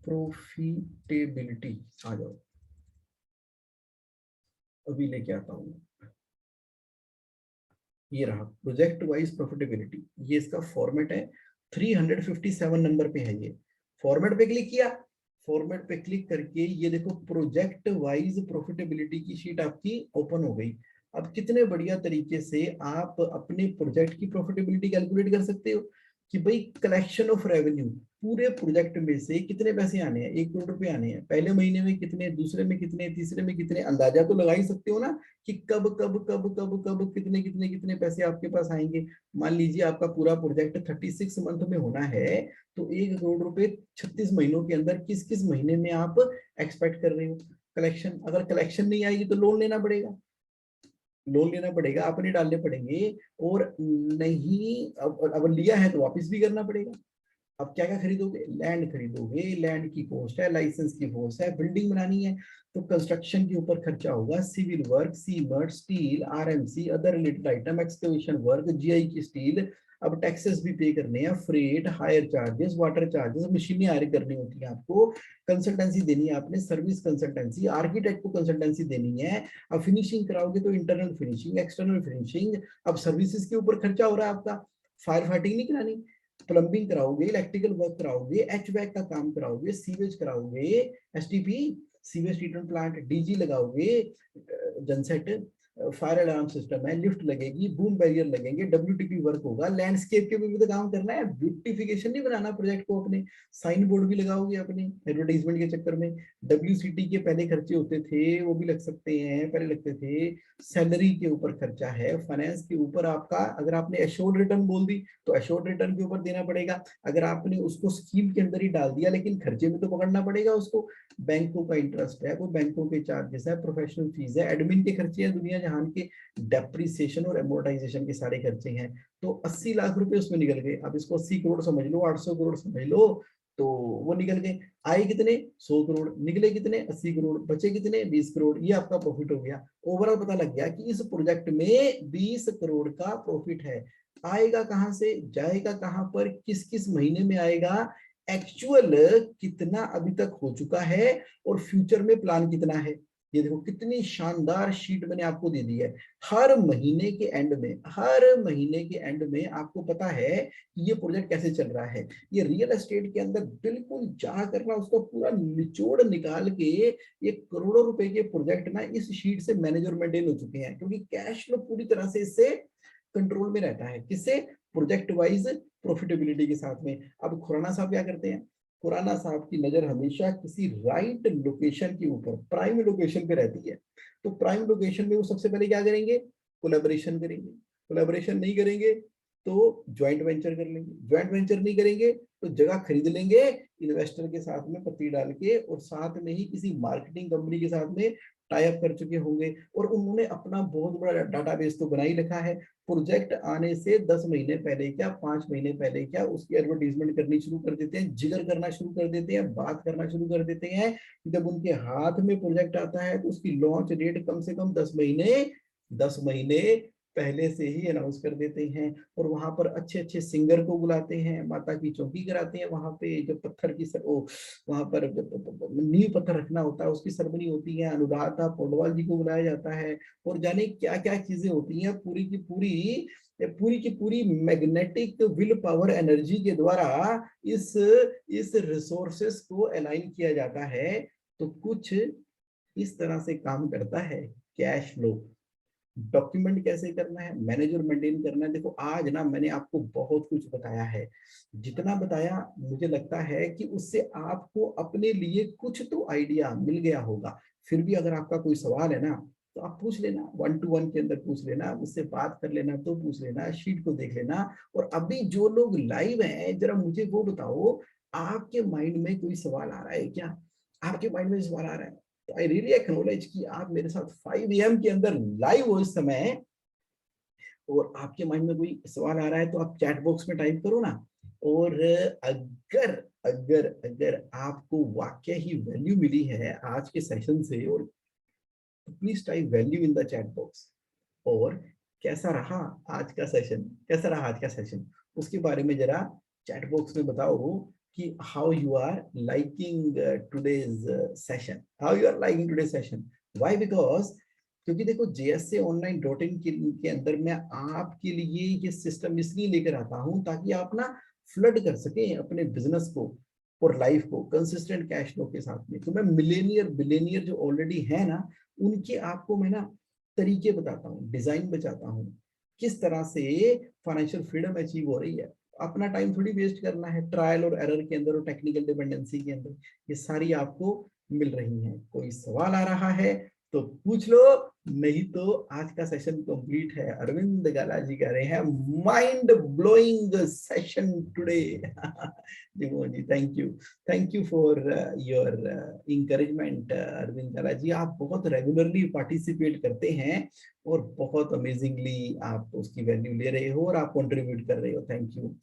प्रॉफिटेबिलिटी। आ जाओ, अभी लेके आता हूँ। ये रहा प्रोजेक्ट वाइज प्रॉफिटेबिलिटी, ये इसका फॉर्मेट है, 357 नंबर पे है ये। फॉर्मेट पे क्लिक किया, फॉर्मेट पे क्लिक करके ये देखो प्रोजेक्ट वाइज प्रॉफिटेबिलिटी की शीट आपकी ओपन हो गई। अब कितने बढ़िया तरीके से आप अपने प्रोजेक्ट की प्रॉफिटेबिलिटी कैलकुलेट कर सकते हो। कि भाई कलेक्शन ऑफ रेवेन्यू, पूरे प्रोजेक्ट में से कितने पैसे आने हैं, 1 करोड़ रुपए आने हैं, पहले महीने में कितने, दूसरे में कितने, तीसरे में कितने, अंदाजा तो लगा ही सकते हो ना कि कब कब कब कब कब कितने कितने कितने पैसे आपके पास आएंगे। मान लीजिए आपका पूरा प्रोजेक्ट 36 मंथ में होना है, तो 1 करोड़ रुपए 36 महीनों के अंदर किस किस महीने में आप एक्सपेक्ट कर रहे हो कलेक्शन। अगर कलेक्शन नहीं आएगी तो लोन लेना पड़ेगा, लोन लेना पड़ेगा, अपने डालने पड़ेंगे, और नहीं अब लिया है तो वापस भी करना पड़ेगा। अब क्या क्या खरीदोगे, लैंड खरीदोगे, लैंड की कॉस्ट है, लाइसेंस की कॉस्ट है, बिल्डिंग बनानी है तो कंस्ट्रक्शन के ऊपर खर्चा होगा, civil work, cement, steel, RMC, other related item, excavation work, GI की स्टील, अब टैक्सेस भी पे करने हैं, freight, hire charges, water charges, मशीनें हायर करनी होती है आपको, कंसल्टेंसी देनी है आपने, सर्विस कंसल्टेंसी, आर्किटेक्ट को कंसल्टेंसी देनी है, अब फिनिशिंग कराओगे तो इंटरनल फिनिशिंग, एक्सटर्नल फिनिशिंग, अब सर्विसेज के ऊपर खर्चा हो रहा है आपका, फायर फाइटिंग नहीं करानी, प्लम्बिंग कराओगे, इलेक्ट्रिकल वर्क कराओगे, एचवैक का काम कराओगे, सीवेज कराओगे, STP sewage treatment plant, DG लगाओगे, जनसेट, फायर अलार्म सिस्टम है, लिफ्ट लगेगी, बूम बैरियर लगेंगे, डब्ल्यूटीपी वर्क होगा, लैंडस्केप के भी तो काम करना है, ब्यूटिफिकेशन नहीं बनाना प्रोजेक्ट को अपने, साइन बोर्ड भी लगाओगे अपने एडवर्टाइजमेंट के चक्कर में, डब्ल्यूसीटी के पहले खर्चे होते थे वो भी लग सकते हैं, पहले लगते थे, सैलरी के ऊपर खर्चा है, फाइनेंस के ऊपर आपका, अगर आपने एश्योर्ड रिटर्न बोल दी तो एश्योर्ड रिटर्न के ऊपर देना पड़ेगा, अगर आपने उसको स्कीम के अंदर ही डाल दिया लेकिन खर्चे में तो पकड़ना पड़ेगा उसको, बैंकों का इंटरेस्ट है, वो बैंकों के चार्जेस है, प्रोफेशनल फीस है, एडमिन के खर्चे हैं, दुनिया जहान के डेप्रिसिएशन और एमोर्टाइजेशन के सारे खर्चे हैं, तो 80 लाख रुपए उसमें निकल गए। अब इसको 80 करोड़ समझ लो, 800 करोड़ समझ लो, तो वो निकल गए। आए कितने, 100 करोड़, निकले कितने, 80 करोड़, बचे कितने, 20 करोड़, ये आपका प्रॉफिट हो गया। ओवरऑल पता लग गया कि इस प्रोजेक्ट में 20 करोड़ का प्रॉफिट है। आएगा कहां से, जाएगा कहां पर, किस किस महीने में आएगा, एक्चुअल कितना अभी तक हो चुका है, और फ्यूचर में प्लान कितना है। ये देखो कितनी शानदार शीट मैंने आपको दे दी है। हर महीने के एंड में, हर महीने के एंड में आपको पता है कि ये प्रोजेक्ट कैसे चल रहा है। ये रियल एस्टेट के अंदर बिल्कुल जा करना उसका पूरा निचोड़ निकाल के ये करोड़ों रुपए के प्रोजेक्ट ना इस शीट से मैनेज और मेंटेन हो चुके हैं, क्योंकि कैश फ्लो पूरी तरह से इससे कंट्रोल में रहता है। किससे, प्रोजेक्ट वाइज प्रॉफिटेबिलिटी के साथ में। अब खुराना साहब क्या करते हैं, खुराना साहब की नजर हमेशा किसी राइट लोकेशन के ऊपर, प्राइम लोकेशन पे रहती है। तो प्राइम लोकेशन में वो सबसे पहले क्या करेंगे, कोलैबोरेशन करेंगे, कोलैबोरेशन नहीं करेंगे तो ज्वाइंट वेंचर कर लेंगे, ज्वाइंट वेंचर नहीं करेंगे तो जगह खरीद लेंगे इन्वेस्टर के साथ में पत्ती डाल के, और साथ में ही किसी मार्केटिंग कंपनी के साथ में टाई अप कर चुके होंगे, और उन्होंने अपना बहुत बड़ा डाटाबेस तो बना ही रखा है। प्रोजेक्ट आने से 10 महीने पहले क्या, 5 महीने पहले क्या, उसकी एडवर्टीजमेंट करनी शुरू कर देते हैं, जिगर करना शुरू कर देते हैं, बात करना शुरू कर देते हैं। जब उनके हाथ में प्रोजेक्ट आता है तो उसकी लॉन्च डेट कम से कम 10 महीने पहले से ही अनाउंस कर देते हैं, और वहां पर अच्छे अच्छे सिंगर को बुलाते हैं, माता की चौकी कराते हैं, वहां पे जो पत्थर की वहां पर नींव पत्थर रखना होता है उसकी सरमनी होती है, अनुराधा पौडवाल जी को बुलाया जाता है, और जाने क्या क्या चीजें होती हैं, पूरी की पूरी मैग्नेटिक विल पावर एनर्जी के द्वारा इस रिसोर्सेस को अलाइन किया जाता है। तो कुछ इस तरह से काम करता है कैश फ्लो। डॉक्यूमेंट कैसे करना है, मैनेज और मेंटेन करना है। देखो आज ना मैंने आपको बहुत कुछ बताया है, जितना बताया मुझे लगता है कि उससे आपको अपने लिए कुछ तो आइडिया मिल गया होगा। फिर भी अगर आपका कोई सवाल है ना तो आप पूछ लेना, 1-to-1 के अंदर पूछ लेना, मुझसे बात कर लेना, तो पूछ लेना, शीट को देख लेना। और अभी जो लोग लाइव हैं जरा मुझे वो बताओ, आपके माइंड में कोई सवाल आ रहा है क्या, आपके माइंड में सवाल आ रहा है तो आई रियली एक्नॉलेज कि आप मेरे साथ 5 AM के अंदर लाइव हो इस समय, और आपके माइंड में कोई सवाल आ रहा है तो आप चैट बॉक्स में टाइप करो ना। और अगर अगर अगर आपको वाकई ही वैल्यू मिली है आज के सेशन से, और please type value in the chat box. और कैसा रहा आज का सेशन, कैसा रहा आज का सेशन, उसके बारे में जरा चैट बॉक्स में बताओ कि how you are liking today's session, how you are liking today's session. Why, because क्योंकि देखो JSAonline.in के अंदर मैं आपके लिए ये सिस्टम इसलिए लेकर आता हूं ताकि आप ना फ्लड कर सके अपने बिजनेस को और लाइफ को कंसिस्टेंट कैश फ्लो के साथ में। तो मैं मिलेनियर बिलेनियर जो ऑलरेडी है ना, उनके आपको मैं ना तरीके बताता हूँ, डिजाइन बताता हूँ, किस तरह से फाइनेंशियल फ्रीडम अचीव हो रही है। अपना टाइम थोड़ी वेस्ट करना है ट्रायल और एरर के अंदर और टेक्निकल डिपेंडेंसी के अंदर, ये सारी आपको मिल रही हैं। कोई सवाल आ रहा है तो पूछ लो, नहीं तो आज का सेशन कंप्लीट है। अरविंद गाला जी कह रहे हैं माइंड ब्लोइंग सेशन टुडे। जी Mohan ji, thank you for your encouragement. Arvind Gala ji, आप बहुत रेगुलरली पार्टिसिपेट करते हैं और बहुत अमेजिंगली आप उसकी वैल्यू ले रहे हो और आप कंट्रीब्यूट कर रहे हो, थैंक यू।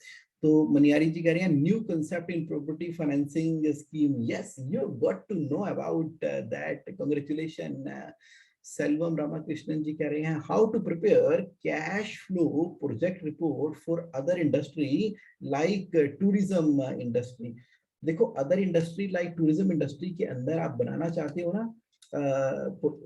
तो मनियारी जी कह रहे हैं new concept in property financing scheme, yes you got to know about that, congratulation. Selvam Ramakrishnan ji कह रहे हैं how to prepare cash flow project report for other industry like tourism industry. देखो, other industry like tourism industry के अंदर आप बनाना चाहते हो ना,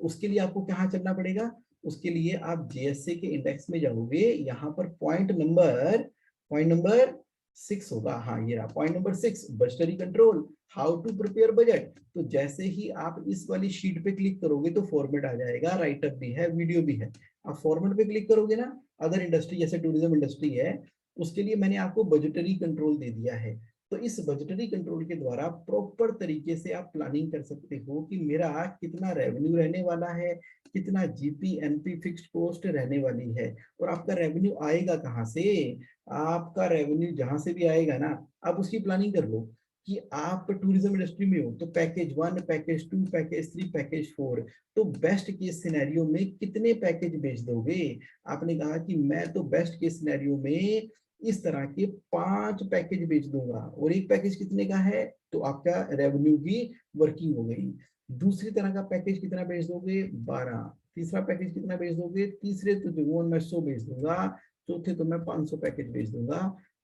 उसके लिए आपको कहाँ चलना पड़ेगा? उसके लिए आप जेएसए के इंडेक्स में जाओगे, यहाँ पर पॉइंट नंबर 6 होगा। हाँ, ये रहा point number 6, budgetary control, how to prepare budget. तो जैसे ही आप इस वाली शीट पे क्लिक करोगे तो फॉर्मेट आ जाएगा, राइटअप भी है, वीडियो भी है। आप फॉर्मेट पे क्लिक करोगे ना, अदर इंडस्ट्री जैसे टूरिज्म इंडस्ट्री है, उसके लिए मैंने आपको बजटरी कंट्रोल दे दिया है। तो इस बजटरी कंट्रोल के द्वारा प्रॉपर तरीके से आप प्लानिंग कर सकते हो कि मेरा कितना रेवेन्यू रहने वाला है, कितना जीपी एनपी फिक्स्ड कॉस्ट रहने वाली है, और आपका रेवेन्यू आएगा कहाँ से। आपका रेवेन्यू जहां से भी आएगा ना, आप उसकी प्लानिंग कर लो कि आप टूरिज्म इंडस्ट्री में हो तो पैकेज 1, पैकेज 2, पैकेज 3, पैकेज 4, तो बेस्ट केस सिनेरियो में कितने पैकेज बेच दोगे। आपने कहा कि मैं तो बेस्ट केस सिनेरियो में इस तरह के 5 पैकेज बेच दूंगा, और एक पैकेज कितने का है, तो आपका रेवेन्यू की वर्किंग हो गई। दूसरी तरह का पैकेज कितना बेच दोगे, 12। तीसरा पैकेज कितना बेच दोगे, तीसरे तो जो मैं 100 बेच दूंगा, चौथे तो मैं 500 पैकेज बेच दूंगा।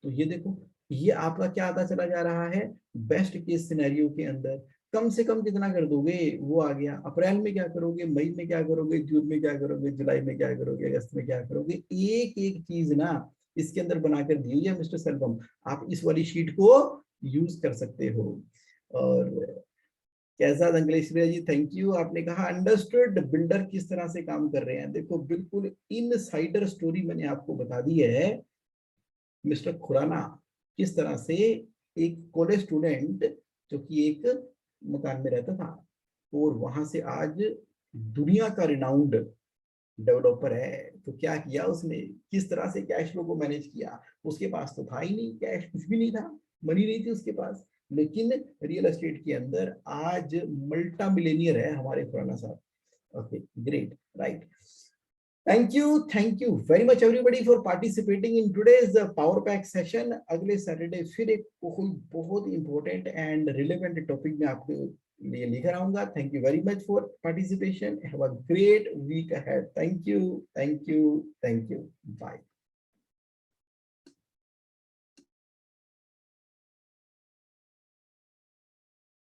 तो ये देखो, ये आपका क्या आता चला जा रहा है, बेस्ट केस सिनेरियो के अंदर कम से कम कितना कर दोगे, वो आ गया। अप्रैल में क्या करोगे, मई में क्या करोगे, जून में क्या करोगे, जुलाई में क्या करोगे, अगस्त में क्या करोगे, एक एक चीज ना इसके अंदर बनाकर दी हुई है मिस्टर सेल्वम। आप इस वाली शीट को यूज कर सकते हो। और कैसा अंकलेश्वरिया जी, थैंक यू। आपने कहा अंडरस्टूड बिल्डर किस तरह से काम कर रहे हैं। देखो, बिल्कुल इनसाइडर स्टोरी मैंने आपको बता दी है। मिस्टर खुराना किस तरह से एक कॉलेज स्टूडेंट जो कि एक मकान में रहता था और वहां से आज दुनिया का रिनाउंड डेवलपर है, तो क्या किया उसने, किस तरह से कैश फ्लो को मैनेज किया। उसके पास तो था ही नहीं कैश, कुछ भी नहीं था, मनी नहीं थी उसके पास, लेकिन रियल एस्टेट के अंदर आज मल्टा मिलेनियर है हमारे खुराना साहब। Okay, great, right. Thank you very much everybody for participating in today's power pack session. अगले सैटरडे फिर एक बहुत इंपॉर्टेंट एंड रिलेवेंट टॉपिक में आपके लिए लेकर आऊंगा। Thank you very much for participation. Have a great week ahead. Thank you, bye.